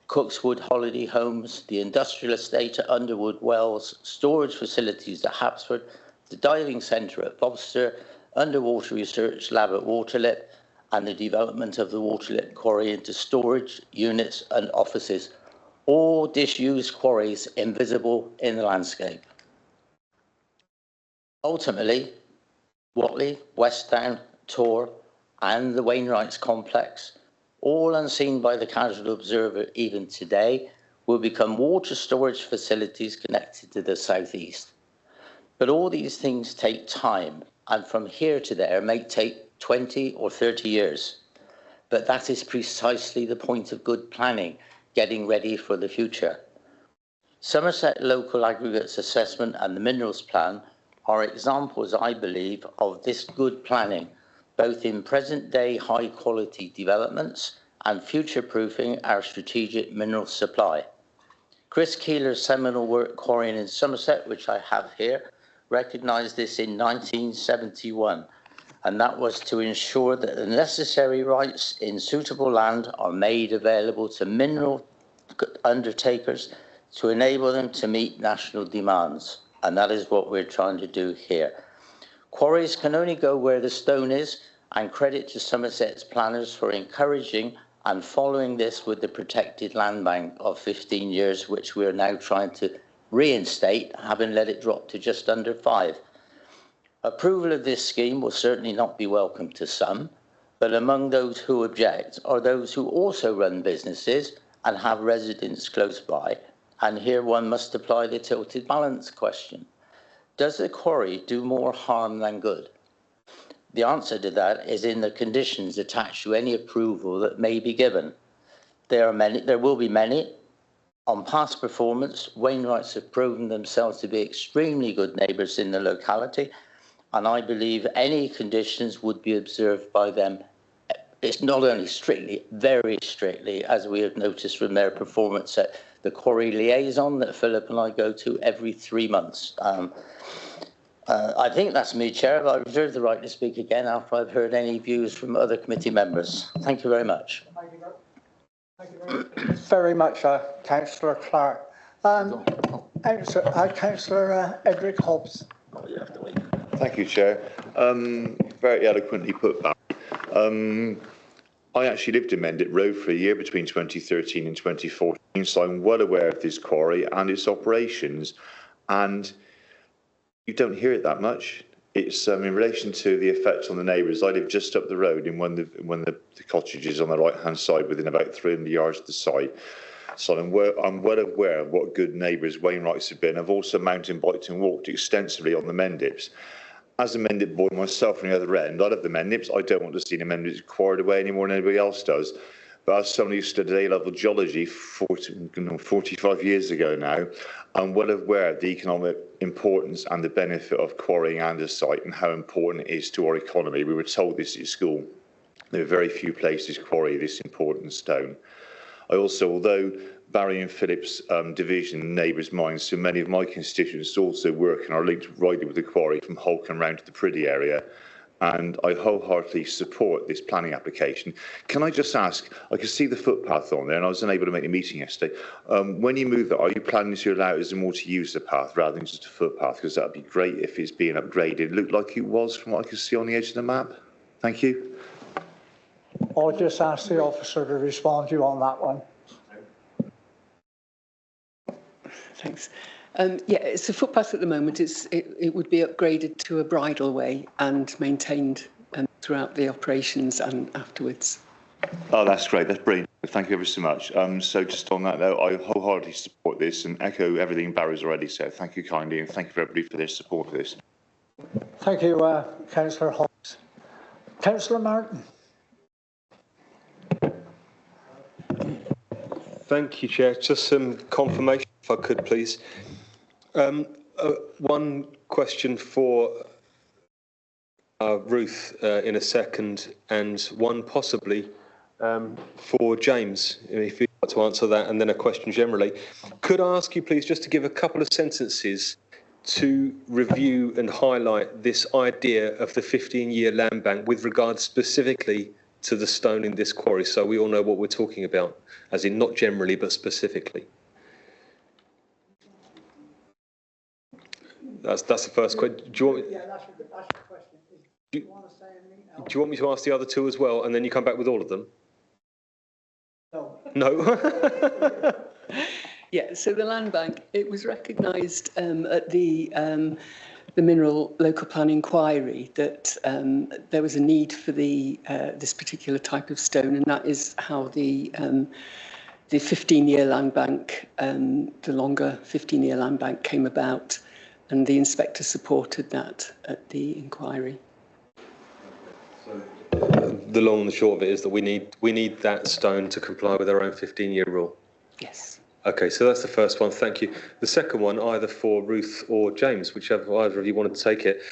Cookswood Holiday Homes, the industrial estate at Underwood Wells, storage facilities at Hapsford, the diving centre at Bobster, underwater research lab at Waterlip, and the development of the Waterlip quarry into storage units and offices, all disused quarries invisible in the landscape. Ultimately, Whatley, Westdown, Tor, and the Wainwrights complex, all unseen by the casual observer even today, will become water storage facilities connected to the southeast. But all these things take time, and from here to there may take 20 or 30 years. But that is precisely the point of good planning, getting ready for the future. Somerset Local Aggregates Assessment and the Minerals Plan are examples, I believe, of this good planning, both in present-day high-quality developments and future-proofing our strategic mineral supply. Chris Keeler's seminal work, Quarrying in Somerset, which I have here, recognised this in 1971, and that was to ensure that the necessary rights in suitable land are made available to mineral undertakers to enable them to meet national demands, and that is what we're trying to do here. Quarries can only go where the stone is, and credit to Somerset's planners for encouraging and following this with the protected land bank of 15 years, which we're now trying to reinstate, having let it drop to just under 5. Approval of this scheme will certainly not be welcome to some, but among those who object are those who also run businesses and have residents close by. And here one must apply the tilted balance question. Does the quarry do more harm than good? The answer to that is in the conditions attached to any approval that may be given. There will be many. On past performance, Wainwrights have proven themselves to be extremely good neighbours in the locality, and I believe any conditions would be observed by them. It's not only strictly, very strictly, as we have noticed from their performance at the quarry liaison that Philip and I go to every 3 months. I think that's me, Chair, but I reserve the right to speak again after I've heard any views from other committee members. Thank you very much. Thank you very much, Councillor Clark. Councillor Edric Hobbs. Oh, you have to wait. Thank you, Chair. Very eloquently put, Barry. I actually lived in Mendip Road for a year between 2013 and 2014, so I'm well aware of this quarry and its operations, and you don't hear it that much. It's in relation to the effect on the neighbours. I live just up the road in one of the cottages on the right-hand side, within about 300 yards of the site. So I'm well aware of what good neighbours Wainwrights have been. I've also mountain biked and walked extensively on the Mendips. As a Mendip boy myself on the other end, I love the Mendips. I don't want to see the Mendips quarried away any more than anybody else does. But as somebody who studied A-level geology 45 years ago now, I'm well aware of the economic importance and the benefit of quarrying andesite and how important it is to our economy. We were told this at school. There are very few places quarry this important stone. I also, although Barry and Philip's division neighbours mine, so many of my constituents also work and are linked rightly with the quarry from Holkham round to the Priddy area, and I wholeheartedly support this planning application. Can I just ask, I could see the footpath on there and I was unable to make the meeting yesterday. When you move that, are you planning to allow us more to use the path rather than just a footpath? Because that would be great if it's being upgraded. It looked like it was from what I could see on the edge of the map. Thank you. I'll just ask the officer to respond to you on that one. Thanks. Yeah, it's a footpath at the moment. It would be upgraded to a bridleway and maintained throughout the operations and afterwards. Oh, that's great. That's brilliant. Thank you ever so much. So just on that note, I wholeheartedly support this and echo everything Barry's already said. Thank you kindly, and thank you for everybody for their support of this. Thank you, Councillor Hobbs. Councillor Martin. Thank you, Chair. Just some confirmation, if I could, please. One question for Ruth in a second, and one possibly for James, if you'd like to answer that, and then a question generally. Could I ask you, please, just to give a couple of sentences to review and highlight this idea of the 15-year land bank with regard specifically to the stone in this quarry, so we all know what we're talking about, as in not generally, but specifically? That's the first question. Do you want me, that's the question. Do you want to say anything else? do you want me to ask the other two as well, and then you come back with all of them? No. No? Yeah, so the land bank, it was recognised at the Mineral Local Plan Inquiry that there was a need for this particular type of stone, and that is how the 15-year land bank, the longer 15-year land bank came about, and the inspector supported that at the inquiry. The long and the short of it is that we need that stone to comply with our own 15-year rule. Yes. Okay, so that's the first one. Thank you. The second one, either for Ruth or James, whichever either of you wanted to take it.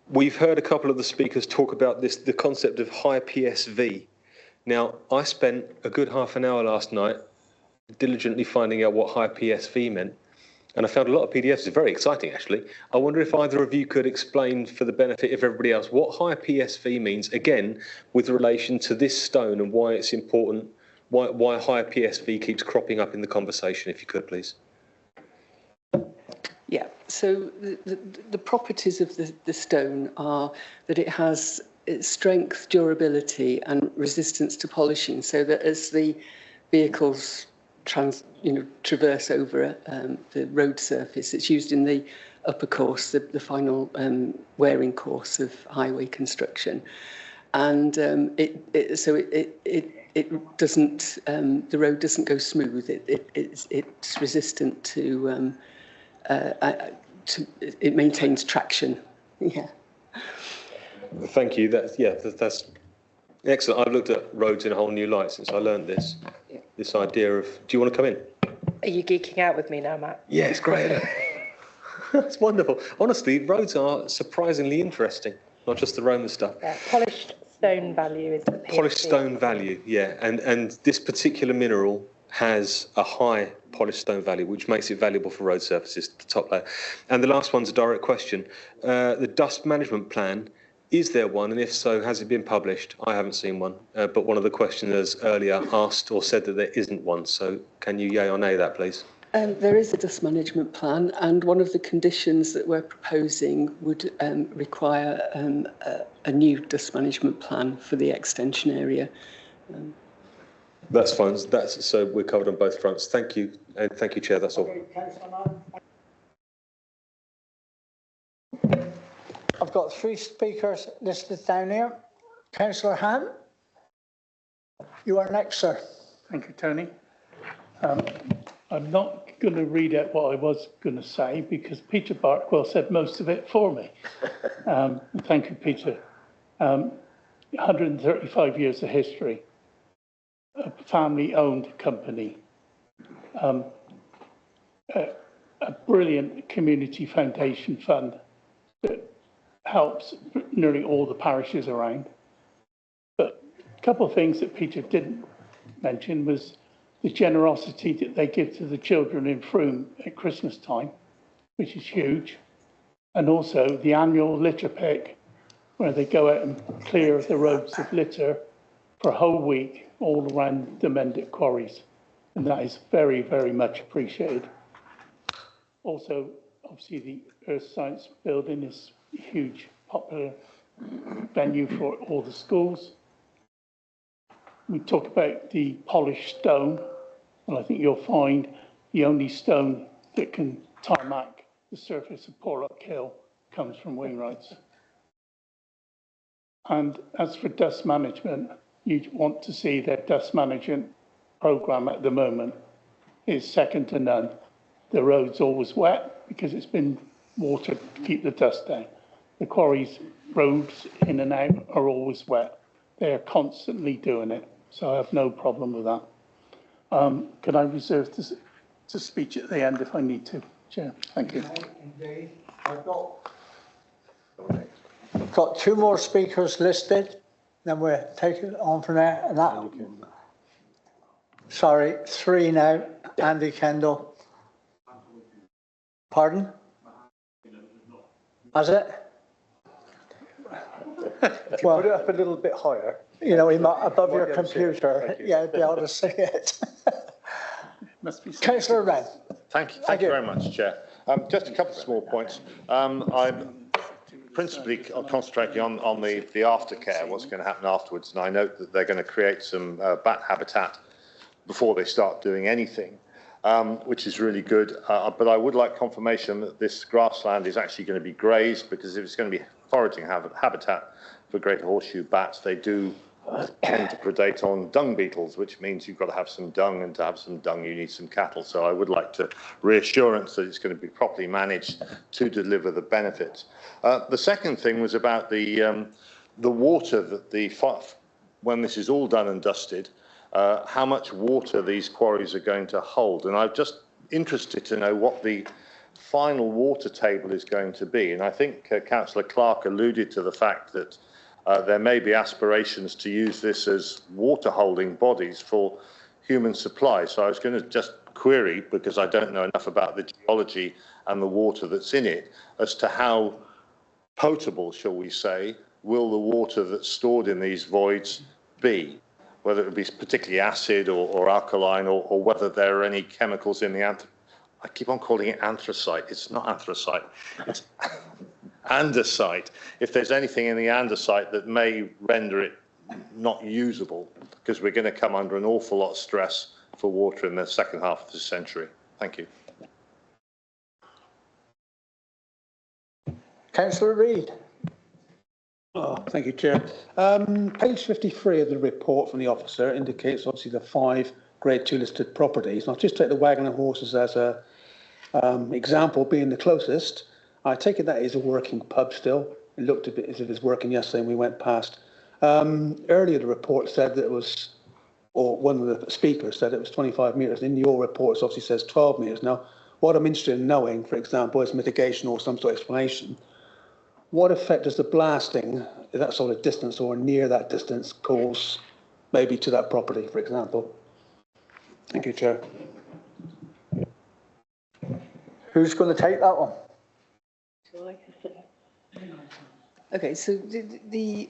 We've heard a couple of the speakers talk about the concept of high PSV. Now, I spent a good half an hour last night diligently finding out what high PSV meant, and I found a lot of PDFs. It's very exciting, actually. I wonder if either of you could explain, for the benefit of everybody else, what high PSV means, again, with relation to this stone and why it's important, why high PSV keeps cropping up in the conversation, if you could, please. Yeah, so the properties of the stone are that it has strength, durability and resistance to polishing, so that as the vehicles traverse over the road surface, it's used in the upper course, the final wearing course of highway construction, and it doesn't, the road doesn't go smooth. It's resistant to, it maintains traction. Yeah. Thank you. That's excellent. I've looked at roads in a whole new light since I learned this. Yeah. This idea of, do you want to come in? Are you geeking out with me now, Matt? Yeah, it's great. It's wonderful. Honestly, roads are surprisingly interesting, not just the Roman stuff. Yeah, polished stone value is the PSV. Polished stone value, yeah. And this particular mineral has a high polished stone value, which makes it valuable for road surfaces, the top layer. And the last one's a direct question. The dust management plan, is there one? And if so, has it been published? I haven't seen one, but one of the questioners earlier asked or said that there isn't one. So can you yay or nay that, please? There is a dust management plan, and one of the conditions that we're proposing would require a new dust management plan for the extension area. That's fine. So we're covered on both fronts. Thank you, and thank you, Chair. That's all. I've got 3 speakers listed down here. Councillor Ham, you are next, sir. Thank you, Tony. I'm not going to read out what I was going to say because Peter Barkwell said most of it for me. Thank you, Peter. 135 years of history, a family-owned company, a brilliant community foundation fund that helps nearly all the parishes around. But a couple of things that Peter didn't mention was the generosity that they give to the children in Frome at Christmas time, which is huge. And also the annual litter pick, where they go out and clear the roads of litter for a whole week all around the Mendip quarries. And that is very, very much appreciated. Also, obviously the Earth Science building is a huge, popular venue for all the schools. We talk about the polished stone, and I think you'll find the only stone that can tarmac the surface of Porlock Hill comes from Wainwright's. And as for dust management, you want to see their dust management programme at the moment is second to none. The road's always wet because it's been watered to keep the dust down. The quarries, roads in and out are always wet. They are constantly doing it, so I have no problem with that. Could I reserve to speech at the end if I need to, Chair? Thank you. Indeed. I've got 2 more speakers listed, then we'll take it on from there. And that, sorry, 3 now. Andy Kendall. Pardon? Has it? Well, put it up a little bit higher. You know, above your computer, yeah, be able to see it. Must be Councillor Wren. Thank you very much, Chair. Just a couple of small points. I'm principally concentrating on the aftercare, what's going to happen afterwards, and I note that they're going to create some bat habitat before they start doing anything, which is really good. But I would like confirmation that this grassland is actually going to be grazed, because if it's going to be foraging habitat for great horseshoe bats, they do tend to predate on dung beetles, which means you've got to have some dung, and to have some dung you need some cattle. So I would like to reassurance that it's going to be properly managed to deliver the benefits. The second thing was about the water that when this is all done and dusted, how much water these quarries are going to hold. And I'm just interested to know what the final water table is going to be. And I think Councillor Clark alluded to the fact that there may be aspirations to use this as water holding bodies for human supply. So I was going to just query, because I don't know enough about the geology and the water that's in it, as to how potable, shall we say, will the water that's stored in these voids be, whether it would be particularly acid or alkaline, or whether there are any chemicals in the I keep on calling it anthracite. It's not anthracite, it's andesite. If there's anything in the andesite that may render it not usable, because we're going to come under an awful lot of stress for water in the second half of the century. Thank you. Councillor Reid. Oh, thank you, Chair. Page 53 of the report from the officer indicates obviously the 5 Grade 2 listed properties. I'll just take the Wagon and Horses as a example, being the closest. I take it that is a working pub still. It looked a bit as if it was working yesterday when we went past. Earlier the report said that it was, or one of the speakers said it was 25 metres. In your report it obviously says 12 metres. Now, what I'm interested in knowing, for example, is mitigation or some sort of explanation. What effect does the blasting, at that sort of distance or near that distance, cause maybe to that property, for example? Thank you, Chair. Who's going to take that one? Okay, so the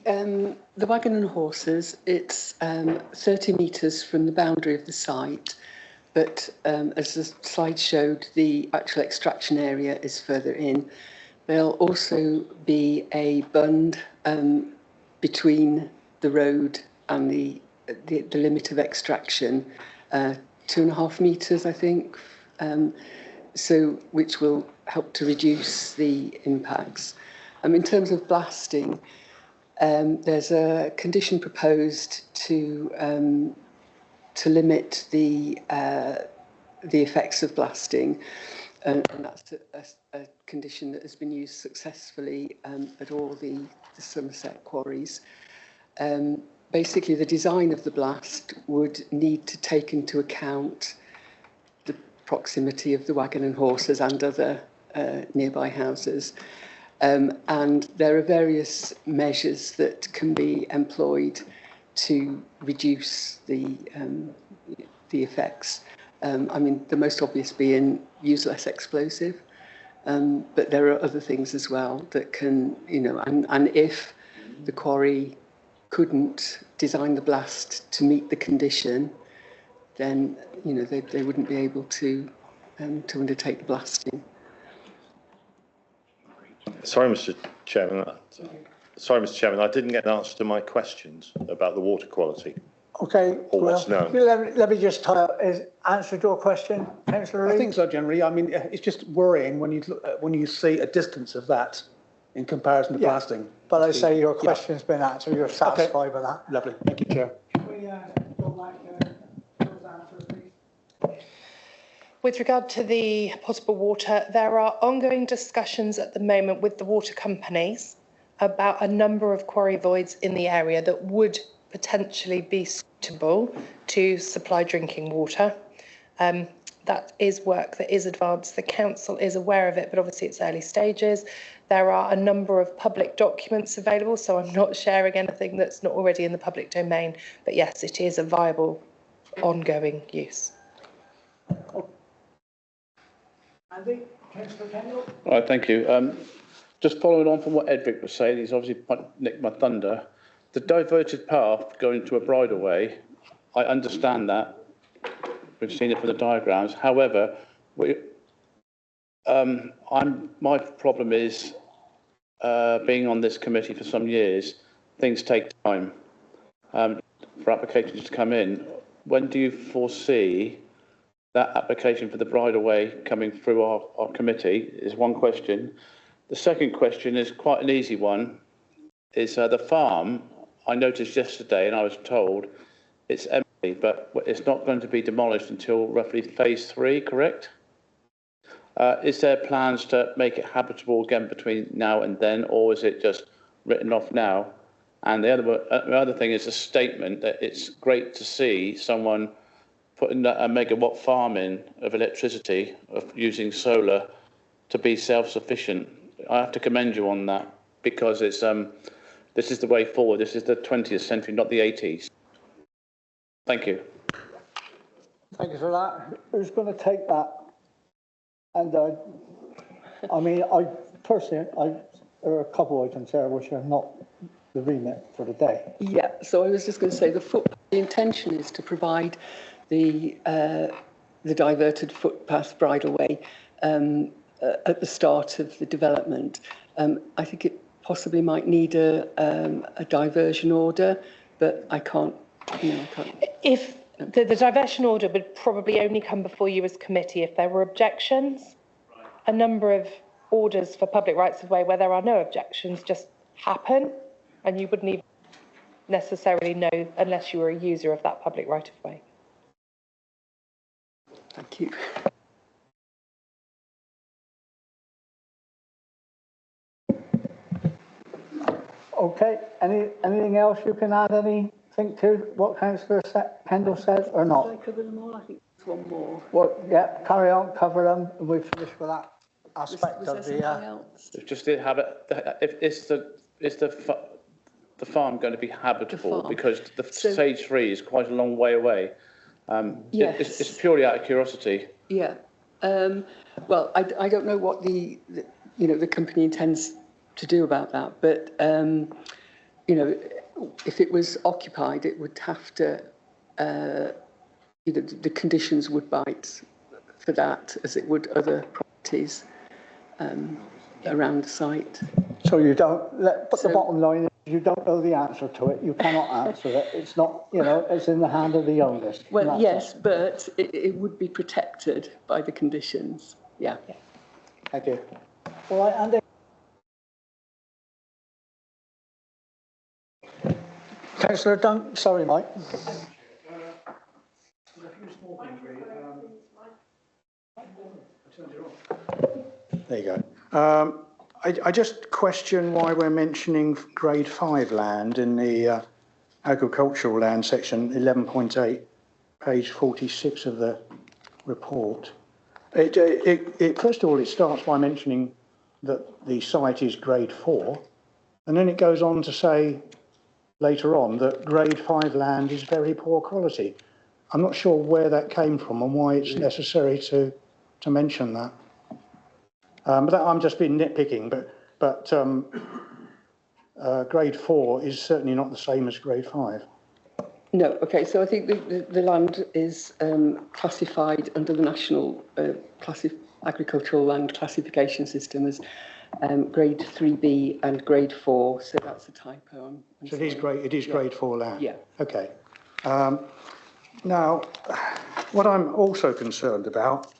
Wagon and Horses, it's 30 metres from the boundary of the site, but as the slide showed, the actual extraction area is further in. There'll also be a bund between the road and the limit of extraction, 2.5 metres, I think, so which will help to reduce the impacts. In terms of blasting, there's a condition proposed to limit the effects of blasting, and that's a condition that has been used successfully at all the Somerset quarries. Basically, the design of the blast would need to take into account the proximity of the Wagon and Horses and other nearby houses. And there are various measures that can be employed to reduce the effects. I mean, the most obvious being use less explosive, but there are other things as well that can, and if the quarry couldn't design the blast to meet the condition, then, they wouldn't be able to undertake the blasting. Sorry, Mr. Chairman. I didn't get an answer to my questions about the water quality. Okay, or what's known. Let me just answer your question, Councillor Reid. I think so, generally. I mean, it's just worrying when you see a distance of that in comparison to blasting. But I say your question's been answered. You're satisfied with that. Lovely. Thank you, Chair. Can we go back to those answers, please? With regard to the potable water, there are ongoing discussions at the moment with the water companies about a number of quarry voids in the area that would potentially be suitable to supply drinking water. That is work that is advanced. The council is aware of it, but obviously it's early stages. There are a number of public documents available, so I'm not sharing anything that's not already in the public domain. But yes, it is a viable, ongoing use. Andy, Councillor Kendall. All right, thank you. Just following on from what Edric was saying, he's obviously nicked my thunder. The diverted path going to a bridleway, I understand that. We've seen it from the diagrams. However, my problem is being on this committee for some years, things take time for applications to come in. When do you foresee that application for the bridleway coming through our committee is one question. The second question is quite an easy one. Is the farm, I noticed yesterday and I was told it's empty, but it's not going to be demolished until roughly phase 3, correct? Is there plans to make it habitable again between now and then, or is it just written off now? And the other thing is a statement that it's great to see someone putting a megawatt farm in of electricity, of using solar to be self-sufficient. I have to commend you on that, because it's this is the way forward. This is the 20th century, not the 80s. Thank you. Thank you for that. Who's going to take that? And I mean, I personally, there are a couple of items there which are not the remit for the day. Yeah, so I was just going to say the intention is to provide the diverted footpath bridleway at the start of the development. I think it possibly might need a diversion order, but I can't. If the diversion order would probably only come before you as committee if there were objections. A number of orders for public rights of way where there are no objections just happen, and you wouldn't even necessarily know unless you were a user of that public right of way. Thank you. Okay, anything else you can add anything to what Councillor Kendall said or not? Did I cover them all? I think there's one more. Well, yeah, carry on, cover them, and we've finished with that aspect of the. Just the is the farm going to be habitable? Because the stage 3 is quite a long way away. Yes. It's purely out of curiosity. Yeah. Well, I don't know what the company intends to do about that, but if it was occupied, it would have to, the conditions would bite for that, as it would other properties around the site. So you don't, but the bottom line is you don't know the answer to it. You cannot answer it. It's not, it's in the hand of the owners. Well, yes, but it would be protected by the conditions. Yeah. Thank you. All right, Andy. Councillor Dunn, sorry, Mike. There you go. I just question why we're mentioning grade 5 land in the agricultural land section 11.8, page 46 of the report. First of all, it starts by mentioning that the site is grade 4, and then it goes on to say later on that grade 5 land is very poor quality. I'm not sure where that came from and why it's necessary to mention that. But I'm just being nitpicking, but grade 4 is certainly not the same as grade 5. No, okay, so I think the land is classified under the National Agricultural Land Classification System as grade 3B and grade 4, so that's a typo. So it is grade 4 land? Yeah. Okay. Now, what I'm also concerned about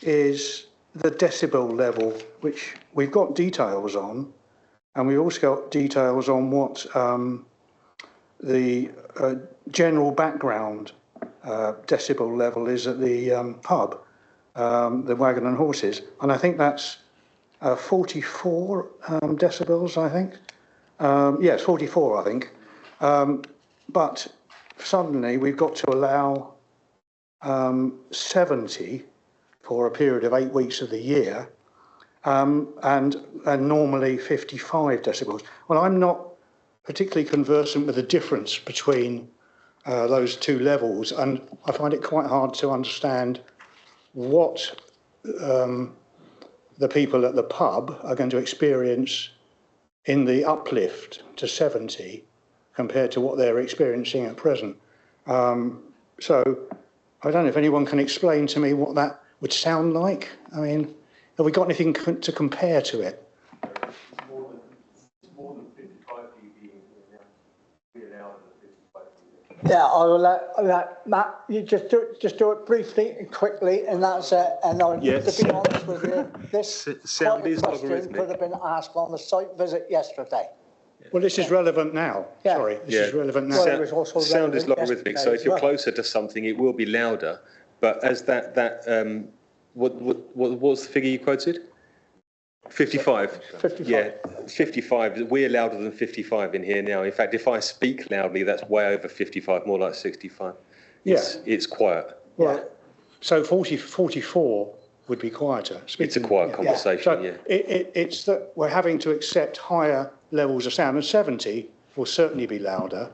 is the decibel level, which we've got details on, and we've also got details on what the general background decibel level is at the pub, the Wagon and Horses, and I think that's 44 decibels, I think. Yes, 44, I think. But suddenly we've got to allow 70 for a period of 8 weeks of the year, and normally 55 decibels. Well, I'm not particularly conversant with the difference between those two levels, and I find it quite hard to understand what the people at the pub are going to experience in the uplift to 70 compared to what they're experiencing at present. So I don't know if anyone can explain to me what that would sound like. I mean, have we got anything to compare to it? More than 55 dB we allow than 55 dB. Yeah, I'll let Matt, you just do it briefly and quickly, and that's it. And to be honest with you, this sound is question logarithmic. could have been asked on the site visit yesterday. Well, this is relevant now. Yeah. Sorry, this is relevant now. Well, it was also Sound is relevant logarithmic, yesterday so if as you're well. closer to something, it will be louder. But as what was the figure you quoted? 55. 55. Yeah, 55. We're louder than 55 in here now. In fact, if I speak loudly, that's way over 55, more like 65. It's quiet. Well, so 44 would be quieter. It's a quiet conversation, So it's that we're having to accept higher levels of sound, and 70 will certainly be louder.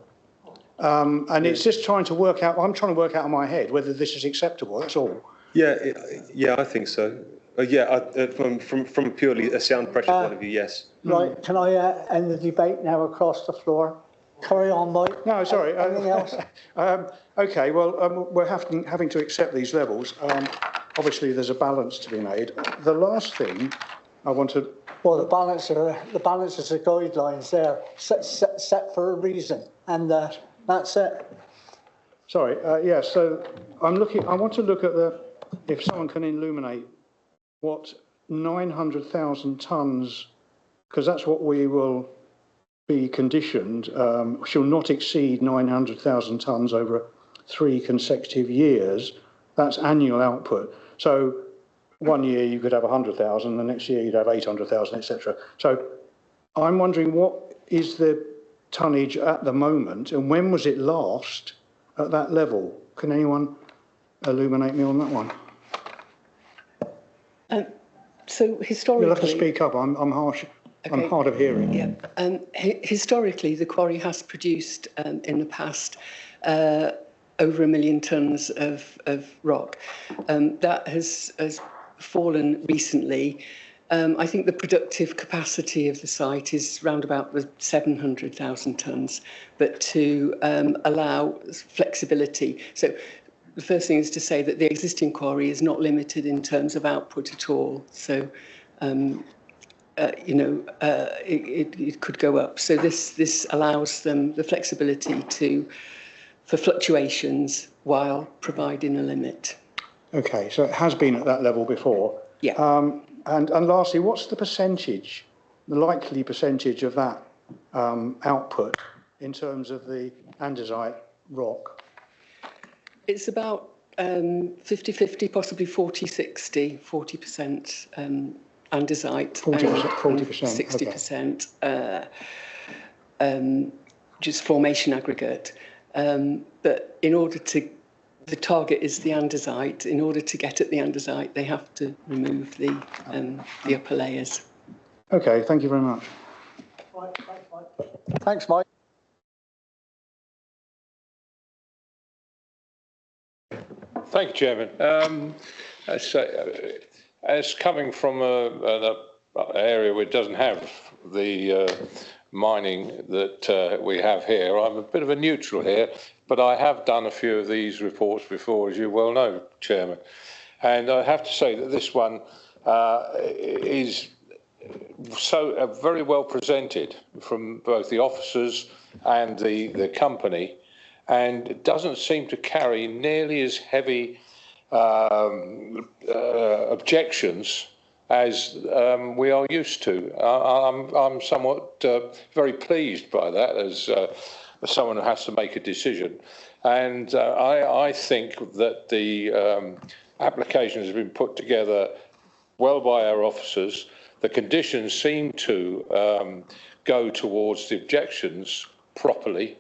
And it's just trying to work out, I'm trying to work out in my head whether this is acceptable, that's all. Yeah, I think so. From purely a sound pressure point of view, yes. Right, can I end the debate now across the floor? Carry on, Mike. No, sorry. Anything else? Okay, well, we're having to accept these levels. Obviously, there's a balance to be made. The last thing I want to... Well, the balance is the guidelines there, set for a reason, and that's it. Sorry, so I want to look at if someone can illuminate what 900,000 tonnes, because that's what we will be conditioned, shall not exceed 900,000 tonnes over 3 consecutive years. That's annual output. So 1 year you could have 100,000, the next year you'd have 800,000, etc. So I'm wondering, what is the tonnage at the moment, and when was it last at that level? Can anyone illuminate me on that one? So historically, you'll have to speak up. I'm harsh. Okay. I'm hard of hearing. Yeah. Historically, the quarry has produced in the past over 1 million tonnes of rock. That has fallen recently. I think the productive capacity of the site is round about the 700,000 tonnes, but to allow flexibility. So the first thing is to say that the existing quarry is not limited in terms of output at all. So, it could go up. So this allows them the flexibility for fluctuations while providing a limit. Okay, so it has been at that level before. Yeah. And lastly, what's the percentage, the likely percentage of that output in terms of the andesite rock? It's about 50-50, possibly 40-60, 40% andesite. 40%, 60% just formation aggregate. But in order to, the target is the andesite. In order to get at the andesite, they have to remove the upper layers. Okay, thank you very much. Thanks, Mike. Thank you, Chairman. As coming from an area which doesn't have the mining that we have here, I'm a bit of a neutral here, but I have done a few of these reports before, as you well know, Chairman. And I have to say that this one is so very well presented from both the officers and the company, and it doesn't seem to carry nearly as heavy objections as we are used to. I'm somewhat very pleased by that as someone who has to make a decision. And I think that the application has been put together well by our officers. The conditions seem to go towards the objections properly.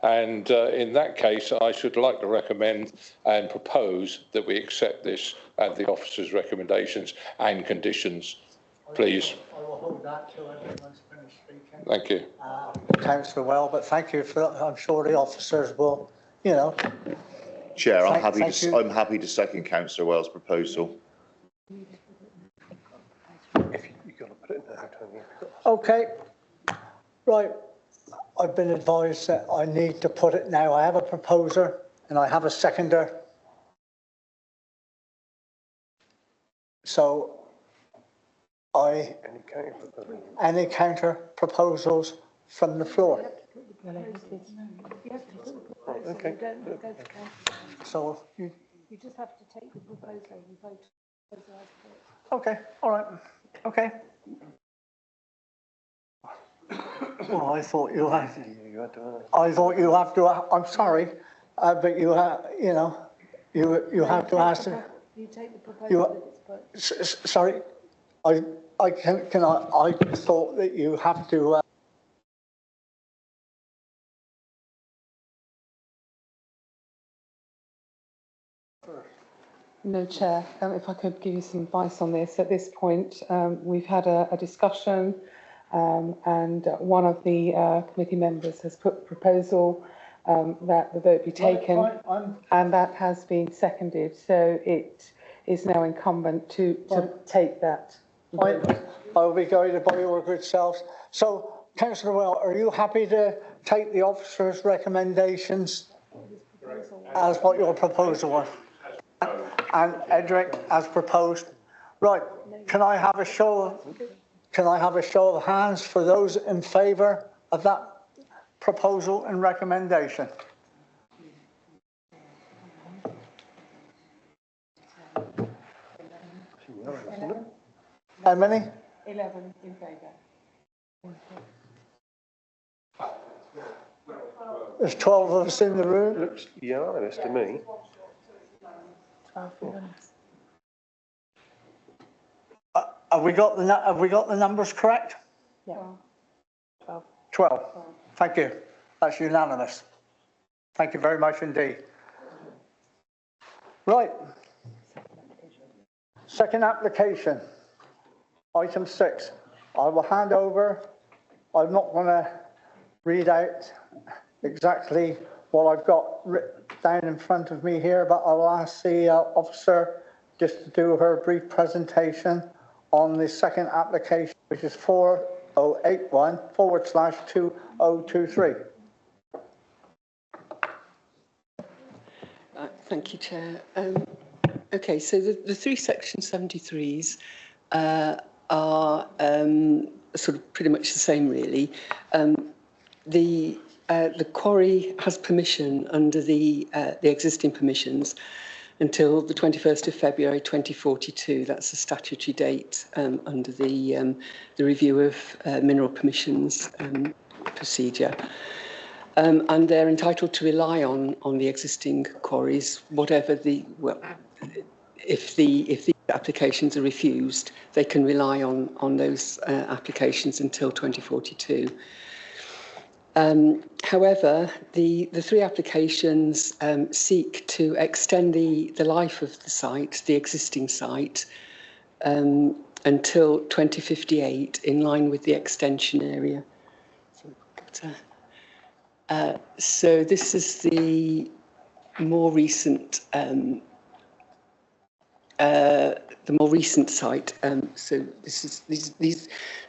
And in that case, I should like to recommend and propose that we accept this and the officers' recommendations and conditions, please. I will hold that till everyone's finished speaking. Thank you. Councillor Well, but thank you for that. I'm sure the officers will, you know. Chair, I'm happy to second Councillor Wells' proposal. Okay. Right. I've been advised that I need to put it now. I have a proposer and I have a seconder. So any counter proposals from the floor? Okay. So you just have to take the proposal and vote. Okay, all right. Okay. Well, I thought you had. I thought you have to. I'm sorry, but you have. You know, you have to ask. You take the proposal. Sorry, I thought that you have to. No, Chair, if I could give you some advice on this. At this point, we've had a discussion and one of the committee members has put a proposal that the vote be taken, and that has been seconded. So it is now incumbent to take that. I will be guided by your good selves. So, Councillor Well, are you happy to take the officer's recommendations as what your proposal was? And Edric, as proposed. Right. Can I have a show of hands for those in favour of that proposal and recommendation? How many? 11 in favour. There's 12 of us in the room. Looks unanimous to me. 12 unanimous. Have we got the numbers correct? Yeah. 12. 12. Thank you. That's unanimous. Thank you very much indeed. Right. Second application. Item 6. I will hand over. I'm not going to read out exactly what I've got written down in front of me here, but I will ask the officer just to do her brief presentation on the second application, which is 4081/2023. Thank you, Chair. Okay, so the three Section 73s are sort of pretty much the same, really. The quarry has permission under the existing permissions until the 21st of February 2042. That's the statutory date under the review of mineral permissions procedure. And they're entitled to rely on the existing quarries, whatever if the applications are refused, they can rely on those applications until 2042. However, the three applications seek to extend the life of the site, the existing site, until 2058, in line with the extension area. So this is the more recent site. So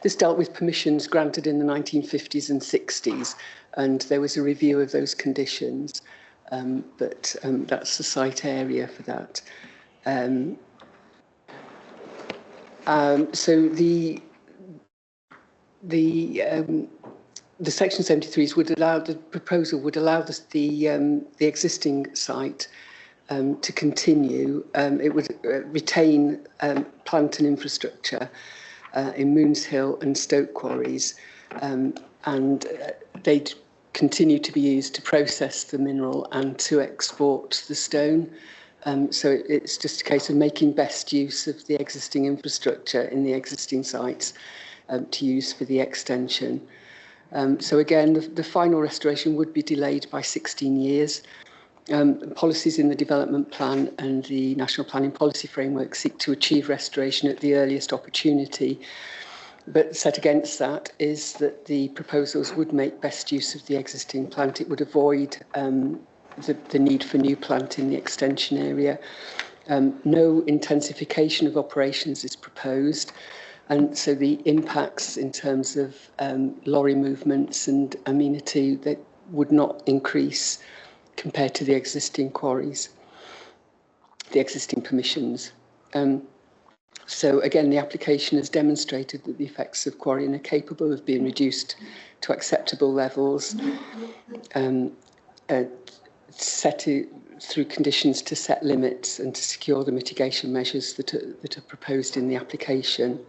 this dealt with permissions granted in the 1950s and 60s, and there was a review of those conditions. But that's the site area for that. So the Section 73s would allow, the proposal would allow the existing site to continue. It would retain plant and infrastructure in Moons Hill and Stoke quarries, and they'd continue to be used to process the mineral and to export the stone. So it's just a case of making best use of the existing infrastructure in the existing sites to use for the extension. So again, the final restoration would be delayed by 16 years. Policies in the development plan and the National Planning Policy Framework seek to achieve restoration at the earliest opportunity. But set against that is that the proposals would make best use of the existing plant. It would avoid the need for new plant in the extension area. No intensification of operations is proposed. And so the impacts in terms of lorry movements and amenity that would not increase compared to the existing quarries, the existing permissions. So again, the application has demonstrated that the effects of quarrying are capable of being reduced to acceptable levels, set through conditions to set limits and to secure the mitigation measures that are proposed in the application.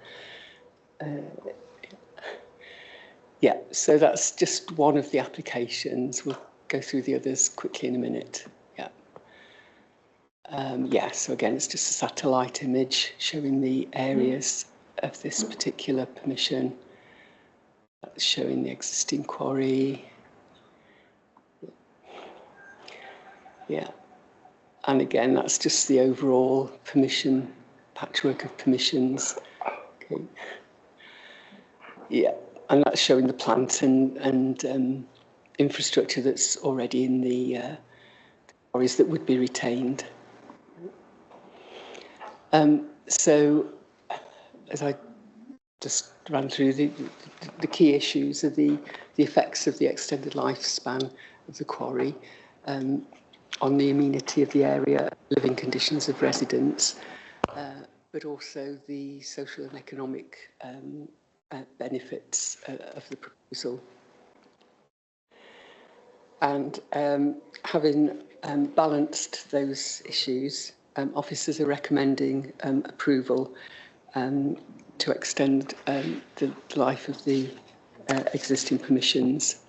Yeah, so that's just one of the applications. We'll go through the others quickly in a minute. Yeah. Yeah, so again, it's just a satellite image showing the areas of this particular permission. That's showing the existing quarry. Yeah. And again, that's just the overall permission, patchwork of permissions. Okay. Yeah, and that's showing the plant and infrastructure that's already in the quarries that would be retained. So, as I just ran through, the key issues are the effects of the extended lifespan of the quarry on the amenity of the area, living conditions of residents, but also the social and economic benefits of the proposal. And having balanced those issues, officers are recommending approval to extend the life of the existing permissions.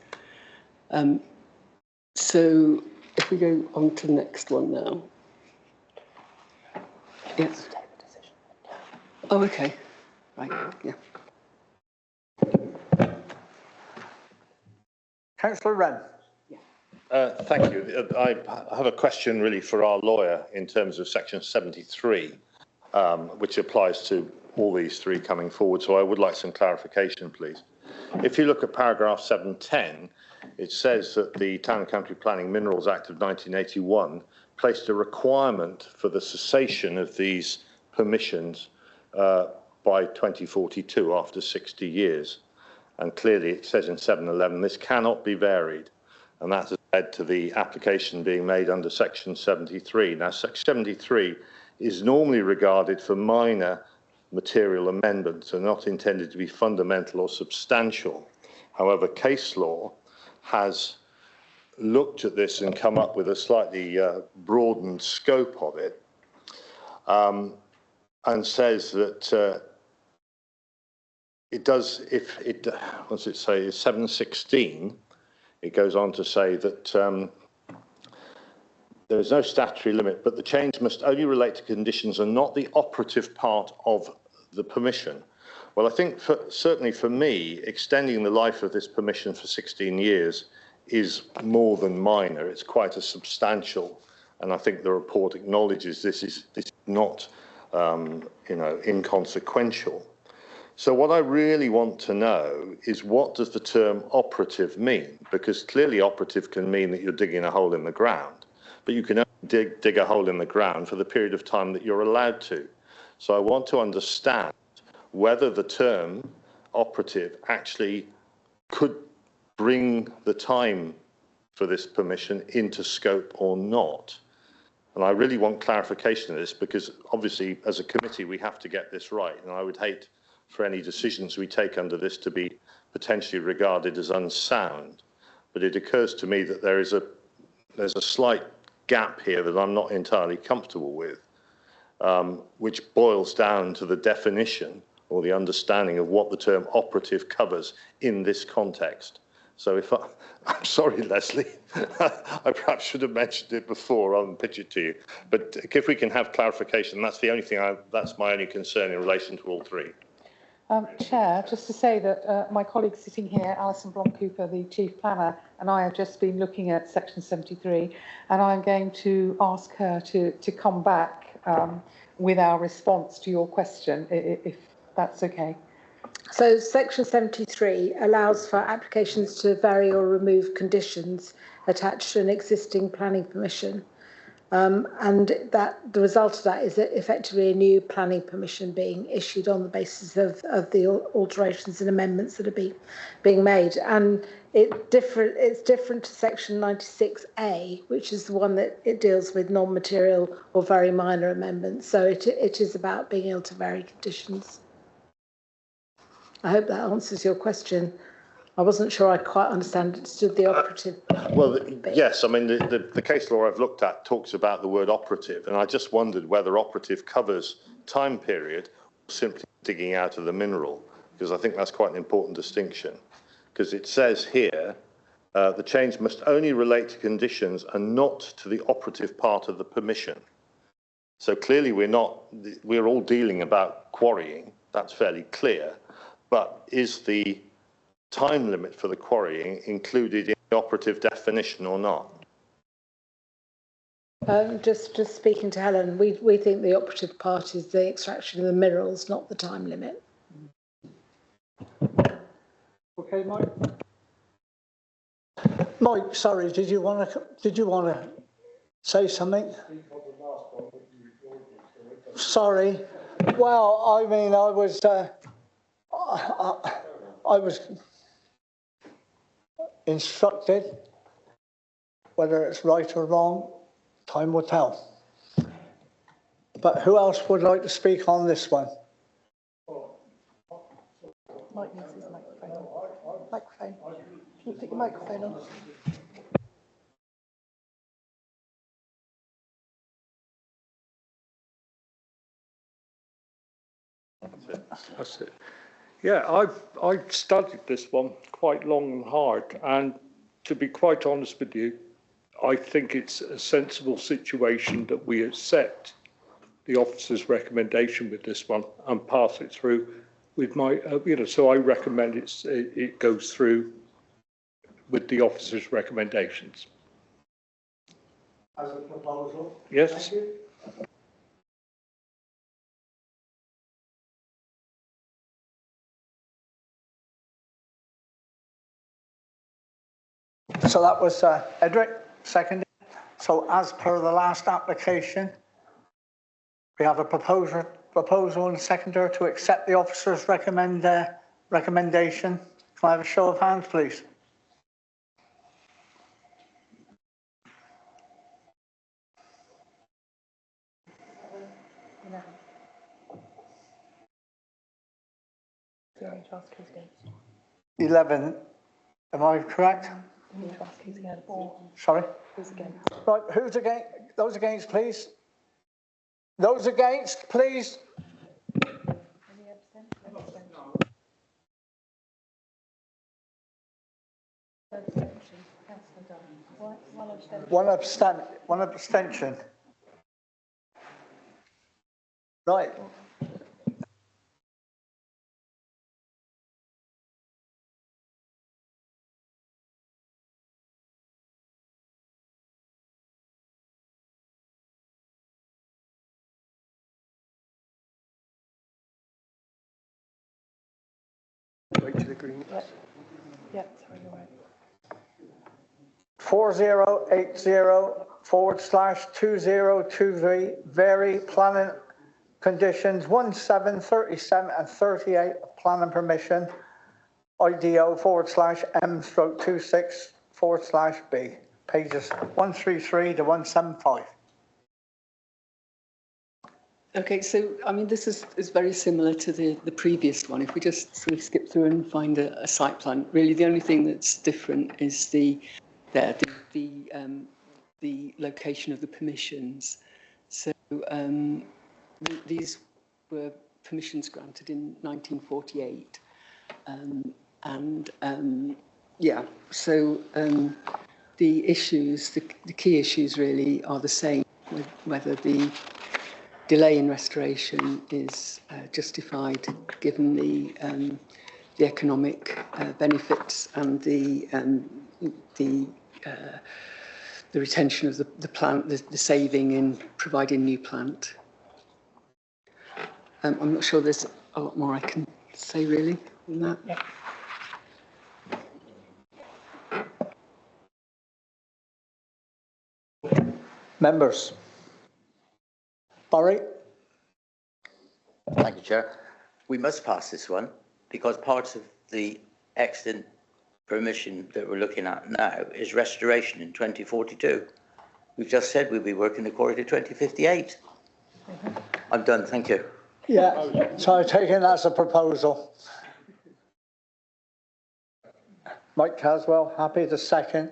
So if we go on to the next one now. Yes. Oh, okay. Right, yeah. Councillor Wren. Thank you. I have a question really for our lawyer in terms of section 73, which applies to all these three coming forward. So I would like some clarification, please. If you look at paragraph 710, it says that the Town and Country Planning Minerals Act of 1981 placed a requirement for the cessation of these permissions by 2042, after 60 years. And clearly it says in 711 this cannot be varied. And that has led to the application being made under section 73. Now, section 73 is normally regarded for minor material amendments and not intended to be fundamental or substantial. However, case law has looked at this and come up with a slightly broadened scope of it, and says that it does, if it, what's it say, 716, it goes on to say that there is no statutory limit, but the change must only relate to conditions and not the operative part of the permission. Well, I think certainly for me, extending the life of this permission for 16 years is more than minor. It's quite a substantial, and I think the report acknowledges this is not, inconsequential. So what I really want to know is, what does the term operative mean? Because clearly operative can mean that you're digging a hole in the ground, but you can only dig a hole in the ground for the period of time that you're allowed to. So I want to understand whether the term operative actually could bring the time for this permission into scope or not. And I really want clarification of this, because obviously as a committee we have to get this right, and I would hate for any decisions we take under this to be potentially regarded as unsound. But it occurs to me that there's a slight gap here that I'm not entirely comfortable with, which boils down to the definition or the understanding of what the term operative covers in this context. So I'm sorry, Leslie, I perhaps should have mentioned it before rather than pitch it to you. But if we can have clarification, that's the only thing, that's my only concern in relation to all three. Chair, just to say that my colleague sitting here, Alison Blom-Cooper, the Chief Planner, and I have just been looking at section 73, and I'm going to ask her to come back with our response to your question, if that's okay. So section 73 allows for applications to vary or remove conditions attached to an existing planning permission. And that the result of that is that effectively a new planning permission being issued on the basis of the alterations and amendments that are being made. And it's different to section 96A, which is the one that it deals with non-material or very minor amendments. So it is about being able to vary conditions. I hope that answers your question. I wasn't sure I quite understood the operative. Well, yes, I mean, the case law I've looked at talks about the word operative, and I just wondered whether operative covers time period or simply digging out of the mineral, because I think that's quite an important distinction. Because it says here, the change must only relate to conditions and not to the operative part of the permission. So clearly we're all dealing about quarrying, that's fairly clear, but is the time limit for the quarrying included in the operative definition or not? Just speaking to Helen, we think the operative part is the extraction of the minerals, not the time limit. Okay, Mike. Mike, sorry, did you want to say something? Sorry. Well, I mean, I was instructed. Whether it's right or wrong, time will tell. But who else would like to speak on this one? Mike needs his microphone. Microphone. Can you put your microphone on? That's it. Yeah, I've studied this one quite long and hard, and to be quite honest with you, I think it's a sensible situation that we accept the officer's recommendation with this one and pass it through with my, so I recommend it goes through with the officer's recommendations. As a proposal? Yes. Thank you. So that was Edric, seconded. So as per the last application, we have a proposal and a seconder to accept the officer's recommendation. Can I have a show of hands, please? You need to ask who's against. 11. Am I correct? You need to ask who's against. Sorry? Who's against? Right, who's against? Those against, please. Those against, please. One abstention. Right. Wait to the green. Yeah, sorry, you're right. 4080/2023 vary planning conditions 17, 37 and 38 of planning permission IDO/M/26/B pages 133 to 175. Okay, so I mean, this is very similar to the previous one. If we just sort of skip through and find a site plan, really the only thing that's different is the location of the permissions. So these were permissions granted in 1948, so the issues, the key issues really are the same, with whether the delay in restoration is justified given the economic benefits and the retention of the plant, the saving in providing new plant. I'm not sure there's a lot more I can say really on that. Yeah. Members. Barry? Thank you, Chair. We must pass this one because part of the extant permission that we're looking at now is restoration in 2042. We've just said we'll be working according to 2058. I'm done, thank you. Yeah, so I'm taking that as a proposal. Mike Caswell, happy to second.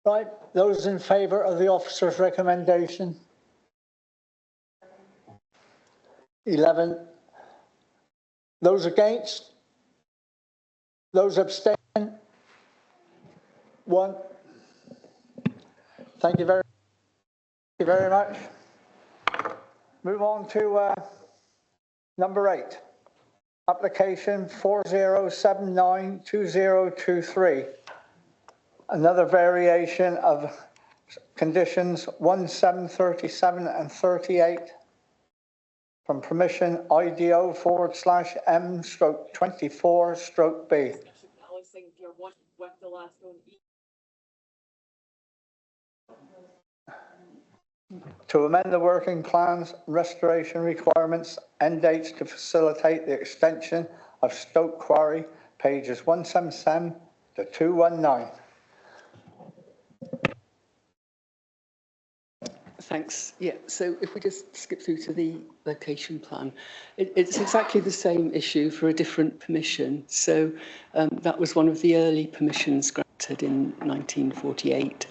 Right, those in favour of the officer's recommendation? 11. Those against? Those abstain? 1. Thank you very much. Move on to number 8. Application 40792023. Another variation of conditions 17, 37 and 38 from permission IDO/M/24/B. To amend the working plans, restoration requirements, end dates to facilitate the extension of Stoke Quarry, pages 177 to 219. Thanks. Yeah, so if we just skip through to the location plan, it's exactly the same issue for a different permission. So that was one of the early permissions granted in 1948.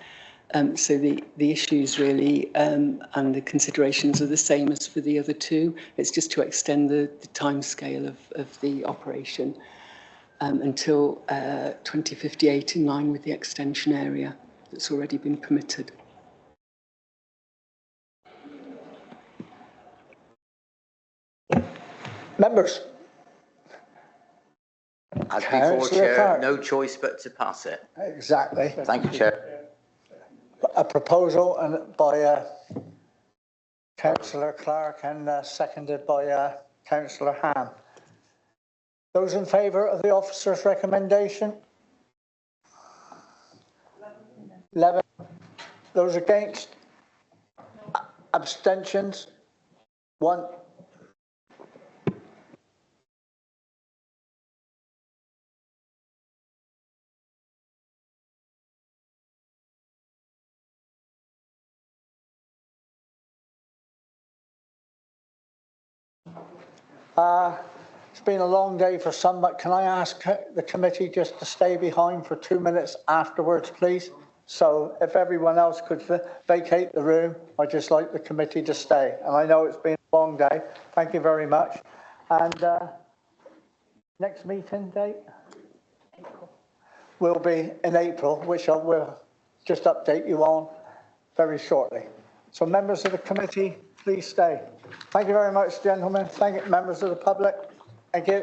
So the issues really and the considerations are the same as for the other two. It's just to extend the timescale of the operation until 2058 in line with the extension area that's already been permitted. Members? As before, Chair, no choice but to pass it. Exactly. Thank you, Chair. A proposal by Councillor Clark and seconded by Councillor Ham. Those in favour of the officer's recommendation? 11. Those against? Abstentions? 1. It's been a long day for some, but can I ask the committee just to stay behind for 2 minutes afterwards, please? So if everyone else could vacate the room, I'd just like the committee to stay. And I know it's been a long day. Thank you very much. And next meeting date will be in April, which I will just update you on very shortly. So members of the committee, please stay. Thank you very much, gentlemen. Thank you, members of the public. Thank you.